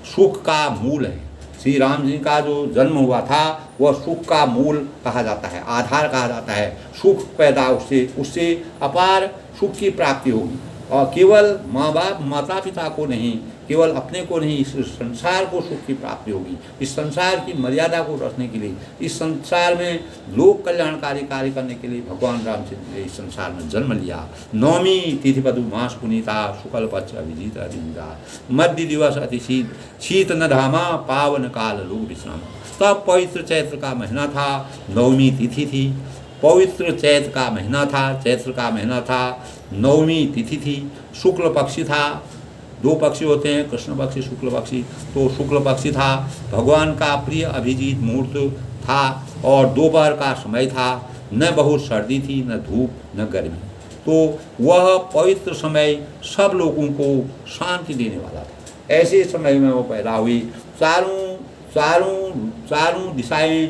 सुख का मूल है। श्री राम जी का जो जन्म हुआ था वह सुख का मूल कहा जाता है, आधार कहा जाता है। सुख पैदा उससे अपार सुख की प्राप्ति होगी। और केवल माँ बाप माता पिता को नहीं, केवल अपने को नहीं, इस संसार को सुख की प्राप्ति होगी। इस संसार की मर्यादा को रखने के लिए, इस संसार में लोक कल्याणकारी कार्य करने के लिए भगवान रामचंद्र ने इस संसार में जन्म लिया। नवमी तिथि पदु मास पुनीता शुक्ल पक्ष अभिजीत अधिजा मध्य दिवस अति शीत न धामा पावन काल लोक विश्राम। तब पवित्र चैत्र का महीना था, नवमी तिथि थी, पवित्र चैत्र का महीना था, चैत्र का महीना था, नवमी तिथि थी, शुक्ल पक्षी था। दो पक्षी होते हैं, कृष्ण पक्षी, शुक्ल पक्षी। तो शुक्ल पक्षी था, भगवान का प्रिय अभिजीत मुहूर्त था और दोपहर का समय था। न बहुत सर्दी थी, न धूप, न गर्मी। तो वह पवित्र समय सब लोगों को शांति देने वाला था। ऐसे समय में वो पैदा हुई। चारों दिशाएं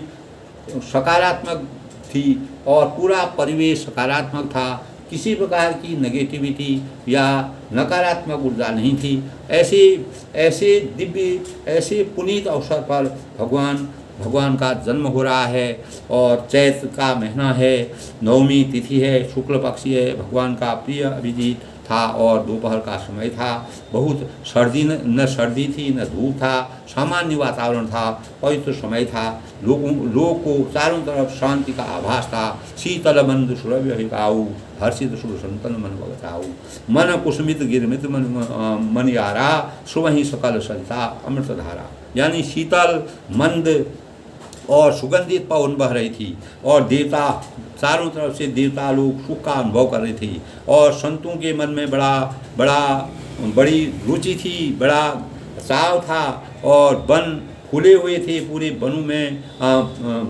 सकारात्मक थी और पूरा परिवेश सकारात्मक था। किसी प्रकार की नेगेटिविटी या नकारात्मक ऊर्जा नहीं थी। ऐसे दिव्य, ऐसे पुनीत अवसर पर भगवान का जन्म हो रहा है और चैत्र का महीना है, नवमी तिथि है, शुक्ल पक्षी है, भगवान का प्रिय अभिजीत था और दोपहर का समय था। बहुत न सर्दी थी, न धूप था, सामान्य वातावरण था, पवित्र समय था। लोगों को चारों तरफ शांति का आभास था। शीतल मंद सुरभ्य हिताऊ हर्षित सुर संतन मन भगताऊ मन कुसुमित गिरमित मन यारा सुवहि सकल सरिता अमृत धारा। यानी शीतल मंद और सुगंधित पवन बह रही थी और देवता चारों तरफ से देवता लोग सुख का अनुभव कर रहे थे और संतों के मन में बड़ी रुचि थी, बड़ा चाव था और वन फूले हुए थे। पूरे वनों में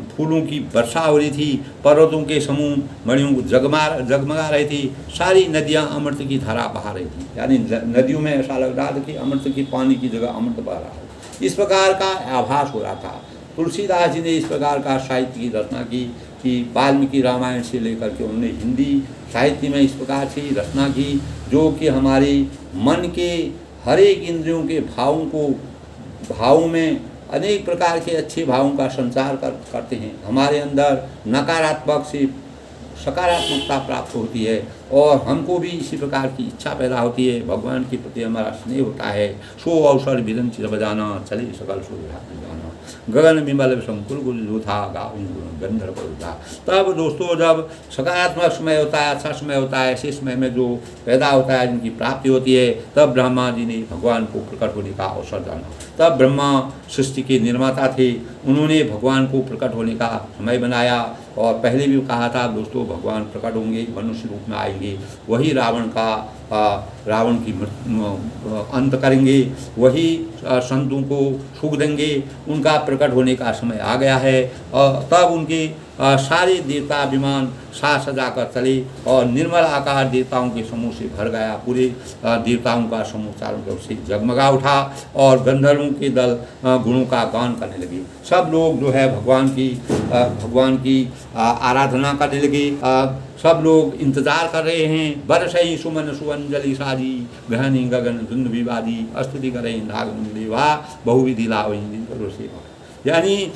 फूलों की वर्षा हो रही थी। पर्वतों के समूह मणियों को जगमगा रही थी। सारी नदियां अमृत की धारा बहा रही थी, यानी नदियों में ऐसा लग रहा था कि अमृत के पानी की जगह अमृत बह रहा है। इस प्रकार का आभास हो रहा था। तुलसीदास जी ने इस प्रकार का साहित्य की रचना की कि वाल्मीकि रामायण से लेकर के उन्होंने हिंदी साहित्य में इस प्रकार से रचना की जो कि हमारी मन के हर एक इंद्रियों के भावों में अनेक प्रकार के अच्छे भावों का संचार करते हैं। हमारे अंदर नकारात्मक से सकारात्मकता प्राप्त होती है और हमको भी इसी प्रकार की इच्छा पैदा होती है। भगवान के प्रति हमारा स्नेह होता है। सो अवसर विरंच बजाना चले सकल सो जाना गगन विमल शंकुर गुरु जो था गंधर्व था। तब दोस्तों जब सकारात्मक समय होता है, अच्छा समय होता है, ऐसे समय में जो पैदा होता है, जिनकी प्राप्ति होती है, तब ब्रह्मा जी ने भगवान को प्रकट होने का अवसर जाना। तब ब्रह्मा सृष्टि के निर्माता थे, उन्होंने भगवान को प्रकट होने का समय बनाया। और पहले भी कहा था दोस्तों, भगवान प्रकट होंगे, मनुष्य रूप में आएंगे, वही रावण की अंत करेंगे, वही संतों को सुख देंगे। उनका प्रकट होने का समय आ गया है। और तब उनके सारे देवता विमान साज सजा कर चले और निर्मल आकार देवताओं के समूह से भर गया। पूरे देवताओं का समूह चारों तरफ से जगमगा उठा और गंधर्वों के दल गुणों का गान करने लगे। सब लोग जो है भगवान की आराधना करने लगे। सब लोग इंतजार कर रहे हैं। बरसई सुमन सुअंजलि साजी गहनी गगन धुंध विवादी स्तुति करें नागन देवा बहुविधि लावही करो सेवा। यानी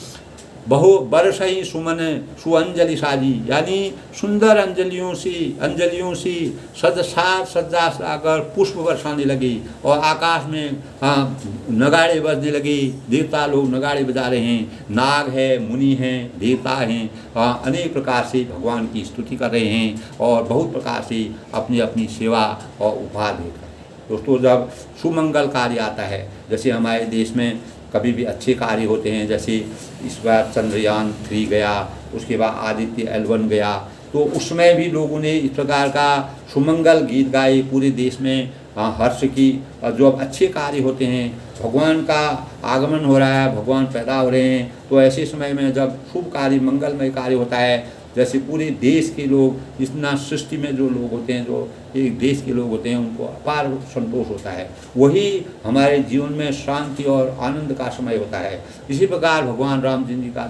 बरसई सुमन सुअंजलि साजी, यानी सुंदर अंजलियों से सज्जा आकर पुष्प बरसाने लगे और आकाश में नगाड़े बजने लगे। देवता लोग नगाड़े बजा रहे हैं। नाग है, मुनि हैं, देवता हैं, अनेक प्रकार से भगवान की स्तुति कर रहे हैं और बहुत प्रकार से अपनी अपनी सेवा और उपहार देकर। दोस्तों जब सुमंगल कार्य आता है, जैसे हमारे देश में कभी भी अच्छे कार्य होते हैं, जैसे इस बार चंद्रयान 3 गया, उसके बाद आदित्य L1 गया, तो उसमें भी लोगों ने इस प्रकार का सुमंगल गीत गाए। पूरे देश में हर्ष की, जो अब अच्छे कार्य होते हैं, भगवान का आगमन हो रहा है, भगवान पैदा हो रहे हैं, तो ऐसे समय में जब शुभ कार्य मंगलमय कार्य होता है, जैसे पूरे देश के लोग, इतना सृष्टि में जो लोग होते हैं, जो एक देश के लोग होते हैं, उनको अपार संतोष होता है। वही हमारे जीवन में शांति और आनंद का समय होता है। इसी प्रकार भगवान रामचंद्र जी का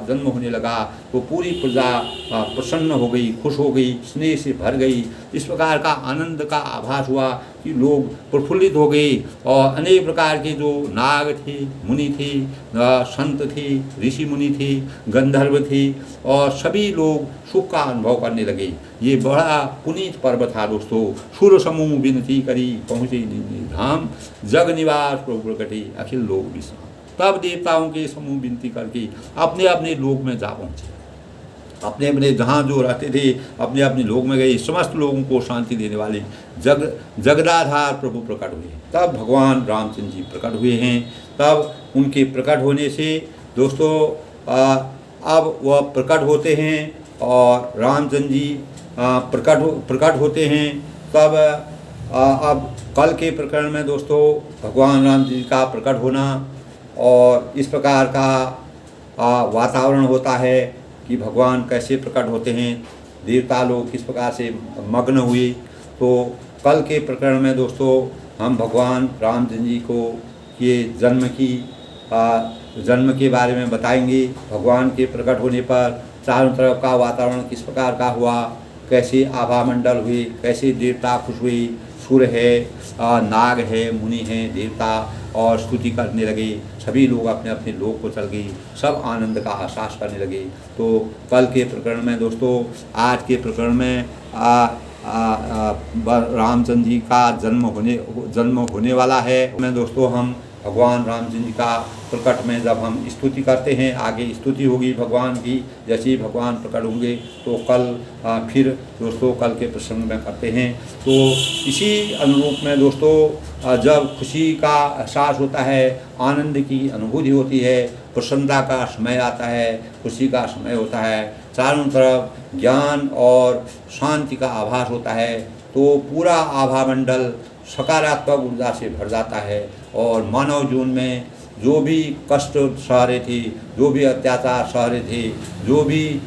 जन्म होने लगा तो पूरी प्रजा प्रसन्न हो गई, खुश हो गई, स्नेह से भर गई। इस प्रकार का आनंद का आभास हुआ कि लोग प्रफुल्लित हो गए और अनेक प्रकार के जो नाग थे, मुनि थे, संत थे, ऋषि मुनि थे, गंधर्व थे और सभी लोग सुख का अनुभव करने लगे। ये बड़ा पुनीत पर्व था दोस्तों। सुर समूह विनती करी पहुँचे धाम, जग निवास प्रभु प्रकटे अखिल लोक विश्राम। तब देवताओं के समूह विनती करके अपने अपने लोक में जा पहुँचे। अपने अपने जहाँ जो रहते थे अपने अपने लोक में गए। समस्त लोगों को शांति देने वाले जगदाधार प्रभु प्रकट हुए। तब भगवान रामचंद्र जी प्रकट हुए हैं। तब उनके प्रकट होने से दोस्तों अब वह प्रकट होते हैं और रामचंद्र जी प्रकट होते हैं। तब अब कल के प्रकरण में दोस्तों भगवान राम जी का प्रकट होना और इस प्रकार का वातावरण होता है कि भगवान कैसे प्रकट होते हैं, देवता लोग किस प्रकार से मग्न हुए। तो कल के प्रकरण में दोस्तों हम भगवान रामचंद्र जी को ये जन्म के बारे में बताएंगे। भगवान के प्रकट होने पर चारों तरफ का वातावरण किस प्रकार का हुआ, कैसे आभा मंडल हुए, कैसे देवता खुश हुए, सुर है, नाग है, मुनि हैं, देवता और स्तुति करने लगे। सभी लोग अपने अपने लोक को चल गए, सब आनंद का एहसास करने लगे। तो कल के प्रकरण में दोस्तों, आज के प्रकरण में रामचंद्र जी का जन्म होने वाला है। मैं दोस्तों हम भगवान रामचंद्र जी का प्रकट में जब हम स्तुति करते हैं, आगे स्तुति होगी भगवान की, जैसे ही भगवान प्रकट होंगे तो कल फिर दोस्तों कल के प्रसंग में करते हैं। तो इसी अनुरूप में दोस्तों जब खुशी का एहसास होता है, आनंद की अनुभूति होती है, प्रसन्नता का समय आता है, खुशी का समय होता है, चारों तरफ ज्ञान और शांति का आभास होता है, तो पूरा आभामंडल सकारात्मक ऊर्जा से भर जाता है और मानव जीवन में जो भी कष्ट सह रहे थे, जो भी अत्याचार सह रहे थे, जो भी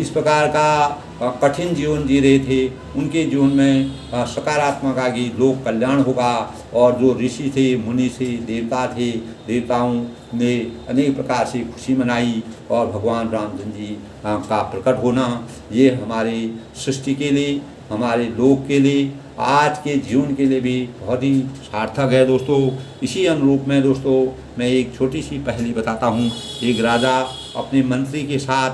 इस प्रकार का कठिन जीवन जी रहे थे, उनके जीवन में सकारात्मक आगे लोक कल्याण होगा। और जो ऋषि थे, मुनि थे, देवता थे, देवताओं ने अनेक प्रकार से खुशी मनाई और भगवान रामचंद्र जी का प्रकट होना ये हमारे सृष्टि के लिए, हमारे लोक के लिए, आज के जीवन के लिए भी बहुत ही सार्थक है दोस्तों। इसी अनुरूप में दोस्तों मैं एक छोटी सी पहेली बताता हूँ। एक राजा अपने मंत्री के साथ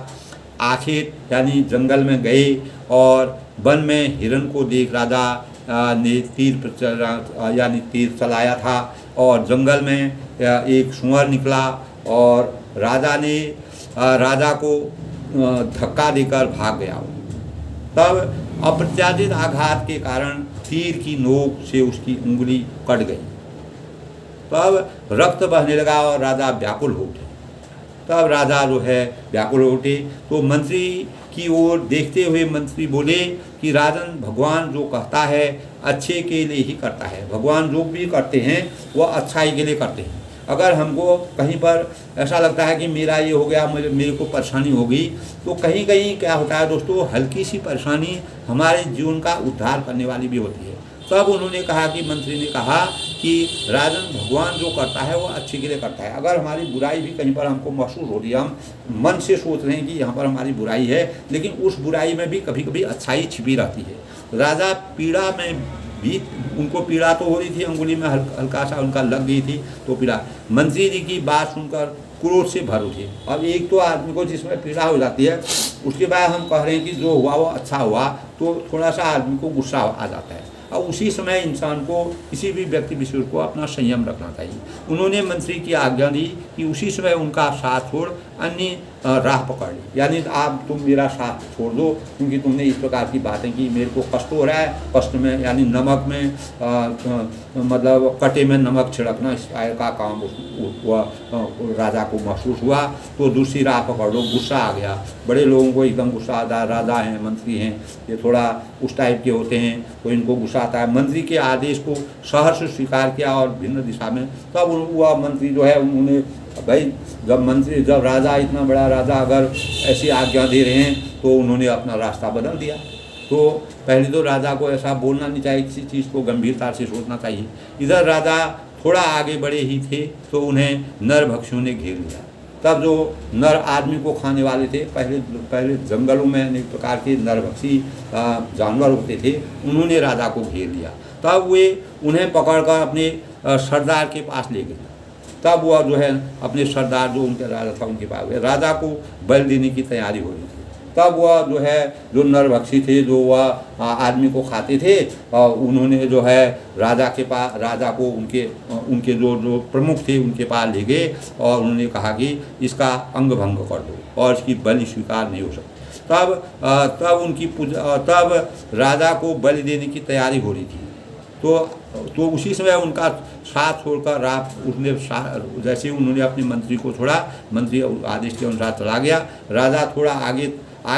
आखिर यानी जंगल में गए और वन में हिरण को देख राजा ने तीर चलाया था और जंगल में एक सूअर निकला और राजा को धक्का देकर भाग गया। तब अप्रत्याशित आघात के कारण तीर की नोक से उसकी उंगली कट गई। तब रक्त बहने लगा और राजा व्याकुल हो उठे। तब राजा जो है व्याकुल हो उठे तो मंत्री की ओर देखते हुए मंत्री बोले कि राजन, भगवान जो कहता है अच्छे के लिए ही करता है। भगवान जो भी करते हैं वह अच्छाई के लिए करते हैं। अगर हमको कहीं पर ऐसा लगता है कि मेरा ये हो गया, मेरे को परेशानी हो गई, तो कहीं कहीं क्या होता है दोस्तों, हल्की सी परेशानी हमारे जीवन का उद्धार करने वाली भी होती है। तब उन्होंने कहा कि मंत्री ने कहा कि राजन, भगवान जो करता है वो अच्छे के लिए करता है। अगर हमारी बुराई भी कहीं पर हमको महसूस हो रही है, हम मन से सोच रहे हैं कि यहाँ पर हमारी बुराई है, लेकिन उस बुराई में भी कभी कभी अच्छाई छिपी रहती है। राजा पीड़ा में भी, उनको पीड़ा तो हो रही थी, अंगुली में हल्का सा उनका लग गई थी तो पीड़ा। मंत्री जी की बात सुनकर क्रोध से भर उठे। अब एक तो आदमी को जिसमें पीड़ा हो जाती है, उसके बाद हम कह रहे हैं कि जो हुआ वो अच्छा हुआ, तो थोड़ा सा आदमी को गुस्सा आ जाता है। और उसी समय इंसान को, किसी भी व्यक्ति विशेष को अपना संयम रखना चाहिए। उन्होंने मंत्री की आज्ञा दी कि उसी समय उनका साथ छोड़ अन्य राह पकड़ ली, यानी तुम मेरा साथ छोड़ दो, क्योंकि तुमने इस प्रकार की बातें की, मेरे को कष्ट हो रहा है। कष्ट में यानी नमक में मतलब कटे में नमक छिड़कना, इस का काम राजा को महसूस हुआ। तो दूसरी राह पकड़ लो, गुस्सा आ गया। बड़े लोगों को एकदम गुस्सा आता है, राजा हैं, मंत्री हैं, ये थोड़ा उस टाइप के होते हैं, तो इनको गुस्सा आता है। मंत्री के आदेश को सहर्ष स्वीकार किया और भिन्न दिशा में। तब वह मंत्री जो है, उन्होंने भाई जब राजा, इतना बड़ा राजा अगर ऐसी आज्ञा दे रहे हैं तो उन्होंने अपना रास्ता बदल दिया। तो पहले तो राजा को ऐसा बोलना नहीं चाहिए, किसी चीज़ को गंभीरता से सोचना चाहिए। इधर राजा थोड़ा आगे बढ़े ही थे तो उन्हें नरभक्षियों ने घेर लिया। तब जो नर आदमी को खाने वाले थे, पहले जंगलों में अनेक प्रकार के नरभक्षी जानवर होते थे, उन्होंने राजा को घेर लिया। तब वे उन्हें पकड़कर अपने सरदार के पास ले गए। तब वह जो है अपने सरदार जो उनके राजा था उनके पास गए, राजा को बल देने की तैयारी हो रही थी। तब वह जो है, जो नरभक्षी थे, जो वह आदमी को खाते थे, उन्होंने जो है राजा को उनके जो प्रमुख थे उनके पास ले गए और उन्होंने कहा कि इसका अंग भंग कर दो और इसकी बलि स्वीकार नहीं हो सकती। तब राजा को बलि देने की तैयारी हो रही थी। तो उसी समय उनका साथ छोड़कर उसने जैसे उन्होंने अपने मंत्री को छोड़ा, मंत्री आदेश के अनुसार चला गया। राजा थोड़ा आगे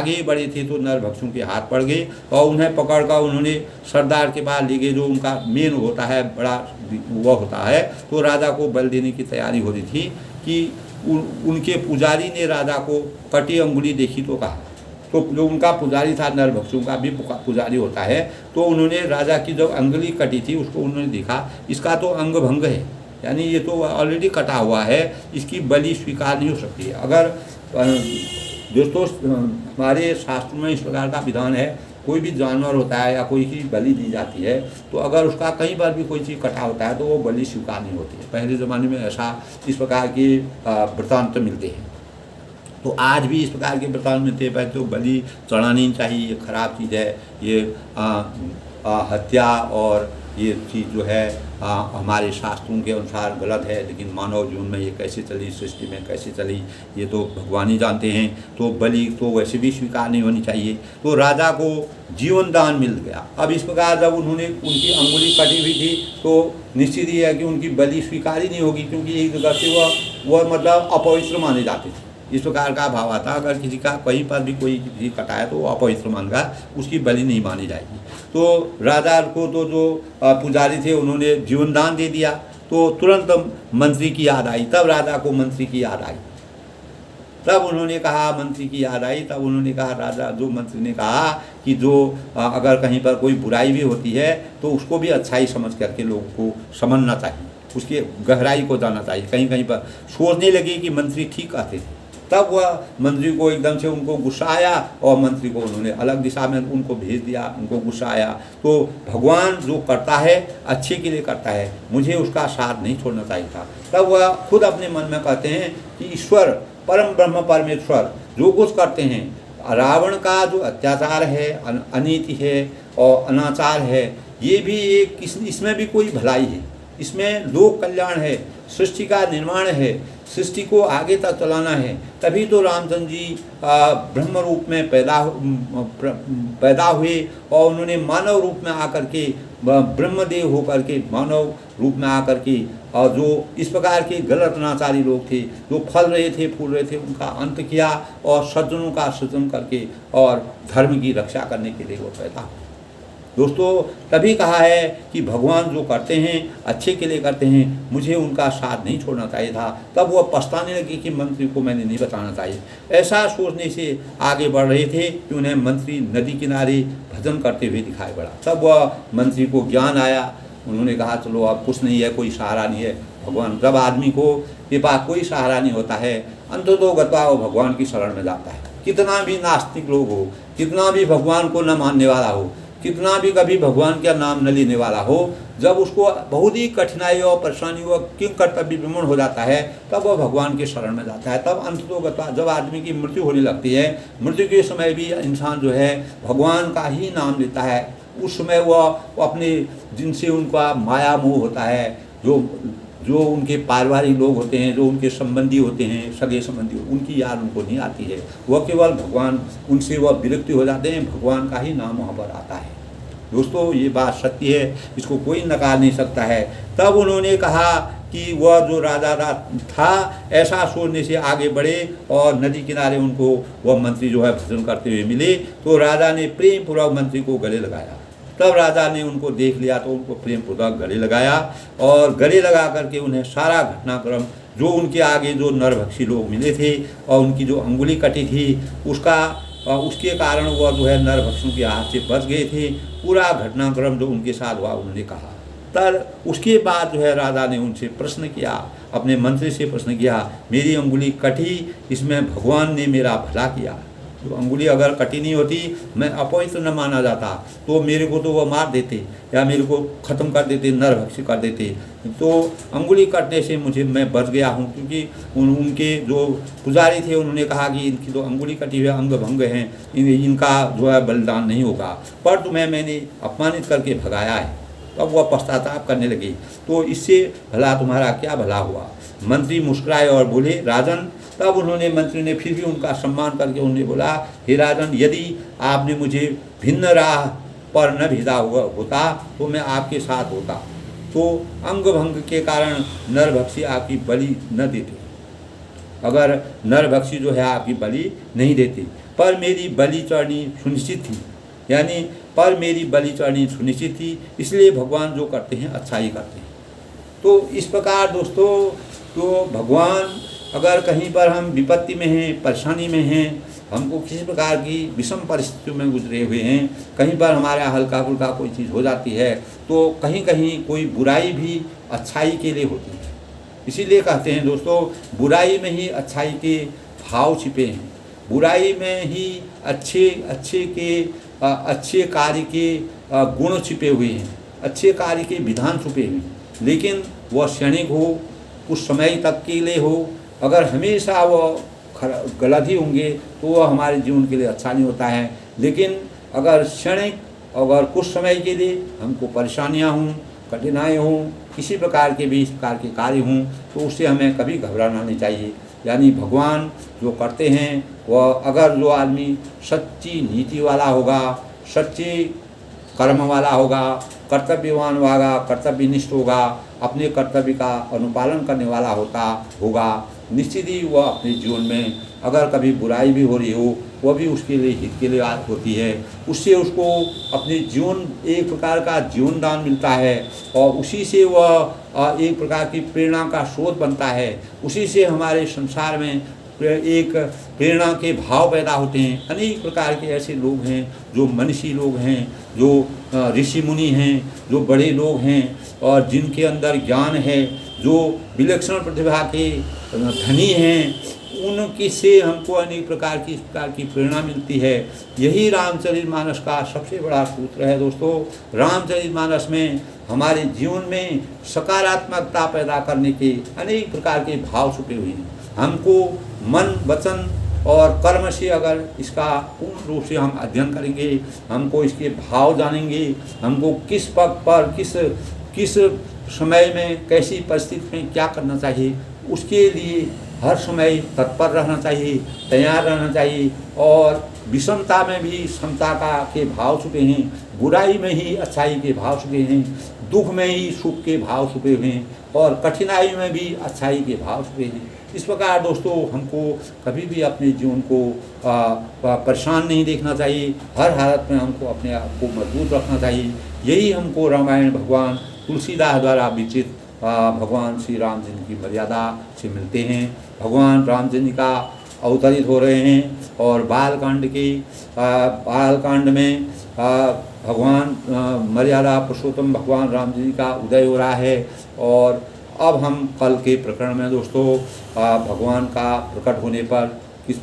ही बढ़े थे तो नरभक्षियों के हाथ पड़ गए और उन्हें पकड़कर उन्होंने सरदार के पास ले गए, जो उनका मेन होता है, बड़ा वह होता है। तो राजा को बल देने की तैयारी हो रही थी कि उनके पुजारी ने राजा को कटी अंगुली देखी तो कहा, तो जो उनका पुजारी था, नरभक्षियों का भी पुजारी होता है, तो उन्होंने राजा की जो अंगुली कटी थी उसको उन्होंने देखा, इसका तो अंग भंग है, यानी ये तो ऑलरेडी कटा हुआ है, इसकी बलि स्वीकार नहीं हो सकती है। अगर दोस्तों हमारे शास्त्रों में इस प्रकार का विधान है, कोई भी जानवर होता है या कोई की बलि दी जाती है, तो अगर उसका कई बार भी कोई चीज़ कटा होता है तो वो बलि स्वीकार नहीं होती है। पहले ज़माने में ऐसा इस प्रकार के वृत्तांत मिलते हैं। तो आज भी इस प्रकार के वृत्तांत मिलते हैं। पहले तो बलि चढ़ानी चाहिए, ये खराब चीज़ है, ये हत्या और ये चीज़ जो है हमारे शास्त्रों के अनुसार गलत है, लेकिन मानव जीवन में ये कैसे चली, सृष्टि में कैसे चली, ये तो भगवान ही जानते हैं। तो बलि तो वैसे भी स्वीकार नहीं होनी चाहिए। तो राजा को जीवन दान मिल गया। अब इस प्रकार जब उन्होंने उनकी अंगुली कटी हुई थी तो निश्चित ही है कि उनकी बलि स्वीकार ही नहीं होगी, क्योंकि एक जगह से वह मतलब अपवित्र माने जाते थे। इस प्रकार का भाव आता, अगर किसी का कहीं पर भी कोई किसी कटाए तो वो अपवित्र मानगा, उसकी बलि नहीं मानी जाएगी। तो राजा को तो जो पुजारी थे उन्होंने जीवन दान दे दिया। तो तुरंत मंत्री की याद आई, तब राजा को मंत्री की याद आई। तब उन्होंने कहा, मंत्री की याद आई, तब उन्होंने कहा, राजा जो मंत्री ने कहा कि जो अगर कहीं पर कोई बुराई भी होती है तो उसको भी अच्छाई समझ करके लोगों को समझना चाहिए, उसकी गहराई को जानना चाहिए। कहीं कहीं पर सोचने लगे कि मंत्री ठीक कहते थे। तब वह मंत्री को एकदम से उनको गुस्सा आया और मंत्री को उन्होंने अलग दिशा में उनको भेज दिया। उनको गुस्सा आया। तो भगवान जो करता है अच्छे के लिए करता है, मुझे उसका साथ नहीं छोड़ना चाहिए था। तब वह खुद अपने मन में कहते हैं कि ईश्वर परम ब्रह्म परमेश्वर जो कुछ करते हैं, रावण का जो अत्याचार है, अनीति है और अनाचार है, ये भी एक इसमें भी कोई भलाई है, इसमें लोक कल्याण है, सृष्टि का निर्माण है, सृष्टि को आगे तक चलाना है। तभी तो रामचंद्र जी ब्रह्म रूप में पैदा हुए और उन्होंने मानव रूप में आकर के, ब्रह्मदेव होकर के मानव रूप में आकर के, और जो इस प्रकार के गलत अनाचारी लोग थे, जो फल रहे थे फूल रहे थे, उनका अंत किया और सज्जनों का सृजन करके और धर्म की रक्षा करने के लिए वो पैदा हुए। दोस्तों, तभी कहा है कि भगवान जो करते हैं अच्छे के लिए करते हैं, मुझे उनका साथ नहीं छोड़ना चाहिए था। तब वह पछताने लगी कि मंत्री को मैंने नहीं बताना चाहिए। ऐसा सोचने से आगे बढ़ रहे थे कि उन्हें मंत्री नदी किनारे भजन करते हुए दिखाई पड़ा। तब वह मंत्री को ज्ञान आया। उन्होंने कहा, चलो अब कुछ नहीं है, कोई सहारा नहीं है। भगवान, जब आदमी को के पास कोई सहारा नहीं होता है, अंततः गत्वा वो भगवान की शरण में जाता है। कितना भी नास्तिक लोग हो, कितना भी भगवान को न मानने वाला हो, कितना भी कभी भगवान का नाम न लेने वाला हो, जब उसको बहुत ही कठिनाई और परेशानी व किंग कर्तव्य विमूढ़ हो जाता है, तब वह भगवान के शरण में जाता है। तब अंततोगत्वा जब आदमी की मृत्यु होने लगती है, मृत्यु के समय भी इंसान जो है भगवान का ही नाम लेता है। उस समय वह अपने जिनसे उनका माया मोह होता है, जो उनके पारिवारिक लोग होते हैं, जो उनके संबंधी होते हैं, सगे संबंधी, उनकी याद उनको नहीं आती है। वह केवल भगवान, उनसे वह विरक्ति हो जाते हैं, भगवान का ही नाम वहाँ पर आता है। दोस्तों, ये बात सत्य है, इसको कोई नकार नहीं सकता है। तब उन्होंने कहा कि वह जो राजा था, ऐसा सोचने से आगे बढ़े और नदी किनारे उनको वह मंत्री जो है भजन करते हुए मिले। तो राजा ने प्रेम पूर्वक मंत्री को गले लगाया। तब राजा ने उनको देख लिया तो उनको प्रेम पूर्वक गले लगाया और गले लगा करके उन्हें सारा घटनाक्रम, जो उनके आगे जो नरभक्षी लोग मिले थे और उनकी जो अंगुली कटी थी, उसके कारण वह जो है नरभक्षियों के हाथ से बच गए थे, पूरा घटनाक्रम जो उनके साथ हुआ उन्होंने कहा। तब उसके बाद जो है राजा ने उनसे प्रश्न किया, अपने मंत्री से प्रश्न किया, मेरी अंगुली कटी, इसमें भगवान ने मेरा भला किया। तो अंगुली अगर कटी नहीं होती, मैं अपवित्र न माना जाता, तो मेरे को तो वह मार देते या मेरे को ख़त्म कर देते, नरभक्षी कर देते। तो अंगुली कटने से मैं बच गया हूँ, क्योंकि उनके जो पुजारी थे उन्होंने कहा कि इनकी तो अंगुली कटी हुई अंग भंग हैं, इनका जो है बलिदान नहीं होगा, पर तुम्हें मैंने अपमानित करके भगाया है। तब वह पश्चाताप करने लगे। तो इससे भला तुम्हारा क्या भला हुआ? मंत्री मुस्कुराए और बोले, राजन। तब मंत्री ने फिर भी उनका सम्मान करके उन्हें बोला, हे राजन, यदि आपने मुझे भिन्न राह पर न भेजा होता तो मैं आपके साथ होता, तो अंग भंग के कारण नरभक्षी आपकी बलि न देते। अगर नरभक्षी जो है आपकी बलि नहीं देते, पर मेरी बलि चढ़नी सुनिश्चित थी, यानी पर मेरी बलि चढ़नी सुनिश्चित थी, इसलिए भगवान जो करते हैं अच्छा ही करते हैं। तो इस प्रकार दोस्तों, तो भगवान, अगर कहीं पर हम विपत्ति में हैं, परेशानी में हैं, हमको किसी प्रकार की विषम परिस्थितियों में गुजरे हुए हैं, कहीं पर हमारे हल्का फुल्का कोई चीज़ हो जाती है, तो कहीं कहीं कोई बुराई भी अच्छाई के लिए होती है। इसीलिए कहते हैं दोस्तों, बुराई में ही अच्छाई के भाव छिपे हैं, बुराई में ही अच्छे कार्य के गुण छिपे हुए हैं, अच्छे कार्य के विधान छुपे हुए हैं। लेकिन वह क्षणिक हो, कुछ समय तक के लिए हो, अगर हमेशा वह गलत ही होंगे तो वह हमारे जीवन के लिए अच्छा नहीं होता है। लेकिन अगर क्षणिक अगर कुछ समय के लिए हमको परेशानियाँ हों, कठिनाई हों, किसी प्रकार के भी इस प्रकार के कार्य हों, तो उससे हमें कभी घबराना नहीं चाहिए। यानी भगवान जो करते हैं वह, अगर जो आदमी सच्ची नीति वाला होगा, सच्चे कर्म वाला होगा, कर्तव्यवान होगा, कर्तव्यनिष्ठ होगा, अपने कर्तव्य का अनुपालन करने वाला होगा, निश्चित ही वह अपने जीवन में अगर कभी बुराई भी हो रही हो, वह भी उसके लिए हित के लिए होती है। उससे उसको अपने जीवन, एक प्रकार का जीवन दान मिलता है और उसी से वह एक प्रकार की प्रेरणा का स्रोत बनता है। उसी से हमारे संसार में एक प्रेरणा के भाव पैदा होते हैं। अनेक प्रकार के ऐसे लोग हैं जो मनीषी लोग हैं, जो ऋषि मुनि हैं, जो बड़े लोग हैं और जिनके अंदर ज्ञान है, जो विलक्षण प्रतिभा के धनी हैं, उनकी से हमको अनेक प्रकार की प्रेरणा मिलती है। यही रामचरितमानस का सबसे बड़ा सूत्र है दोस्तों। रामचरितमानस में हमारे जीवन में सकारात्मकता पैदा करने के अनेक प्रकार के भाव छुपे हुए हैं। हमको मन, वचन और कर्म से अगर इसका पूर्ण रूप से हम अध्ययन करेंगे, हमको इसके भाव जानेंगे, हमको किस पग पर किस समय में कैसी परिस्थिति में क्या करना चाहिए, उसके लिए हर समय तत्पर रहना चाहिए, तैयार रहना चाहिए। और विषमता में भी समता के भाव छुपे हैं, बुराई में ही अच्छाई के भाव छुपे हैं, दुख में ही सुख के भाव छुपे हुए हैं और कठिनाई में भी अच्छाई के भाव छुपे हैं। इस प्रकार दोस्तों हमको कभी भी अपने जीवन को परेशान नहीं देखना चाहिए। हर हालत में हमको अपने आप को मजबूत रखना चाहिए। यही हमको रामायण भगवान तुलसीदास द्वारा विचित भगवान श्री राम जी की मर्यादा से मिलते हैं। भगवान राम जी का अवतरित हो रहे हैं और बालकांड में भगवान मर्यादा पुरुषोत्तम भगवान राम जी का उदय हो रहा है। और अब हम कल के प्रकरण में दोस्तों भगवान का प्रकट होने पर किस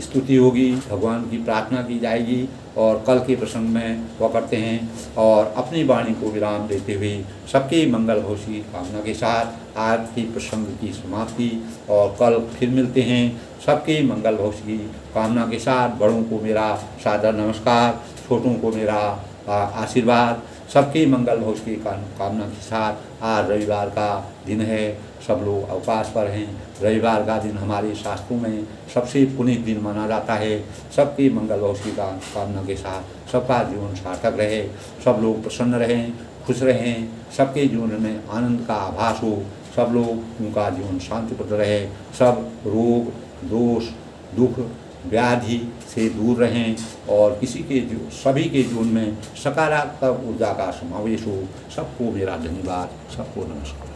स्तुति होगी, भगवान की प्रार्थना की जाएगी और कल के प्रसंग में वह करते हैं। और अपनी वाणी को विराम देते हुए सबके मंगल भविष्य कामना के साथ आज के प्रसंग की समाप्ति और कल फिर मिलते हैं। सबके मंगल भविष्य की कामना के साथ बड़ों को मेरा सादर नमस्कार, छोटों को मेरा आशीर्वाद। सबके मंगल भविष्य की कामना के साथ आज रविवार का दिन है, सब लोग अवकाश पर हैं। रविवार का दिन हमारे शास्त्रों में सबसे पुनीत दिन माना जाता है। सबके मंगल भविष्य की कामना के साथ सबका जीवन सार्थक रहे, सब लोग प्रसन्न रहें, खुश रहें, सबके जीवन में आनंद का आभास हो, सब लोग उनका जीवन शांतिप्रद रहे, सब रोग दोष दुख व्याधि से दूर रहें और सभी के जीवन में सकारात्मक ऊर्जा का समावेश हो। सबको मेरा धन्यवाद, सबको नमस्कार।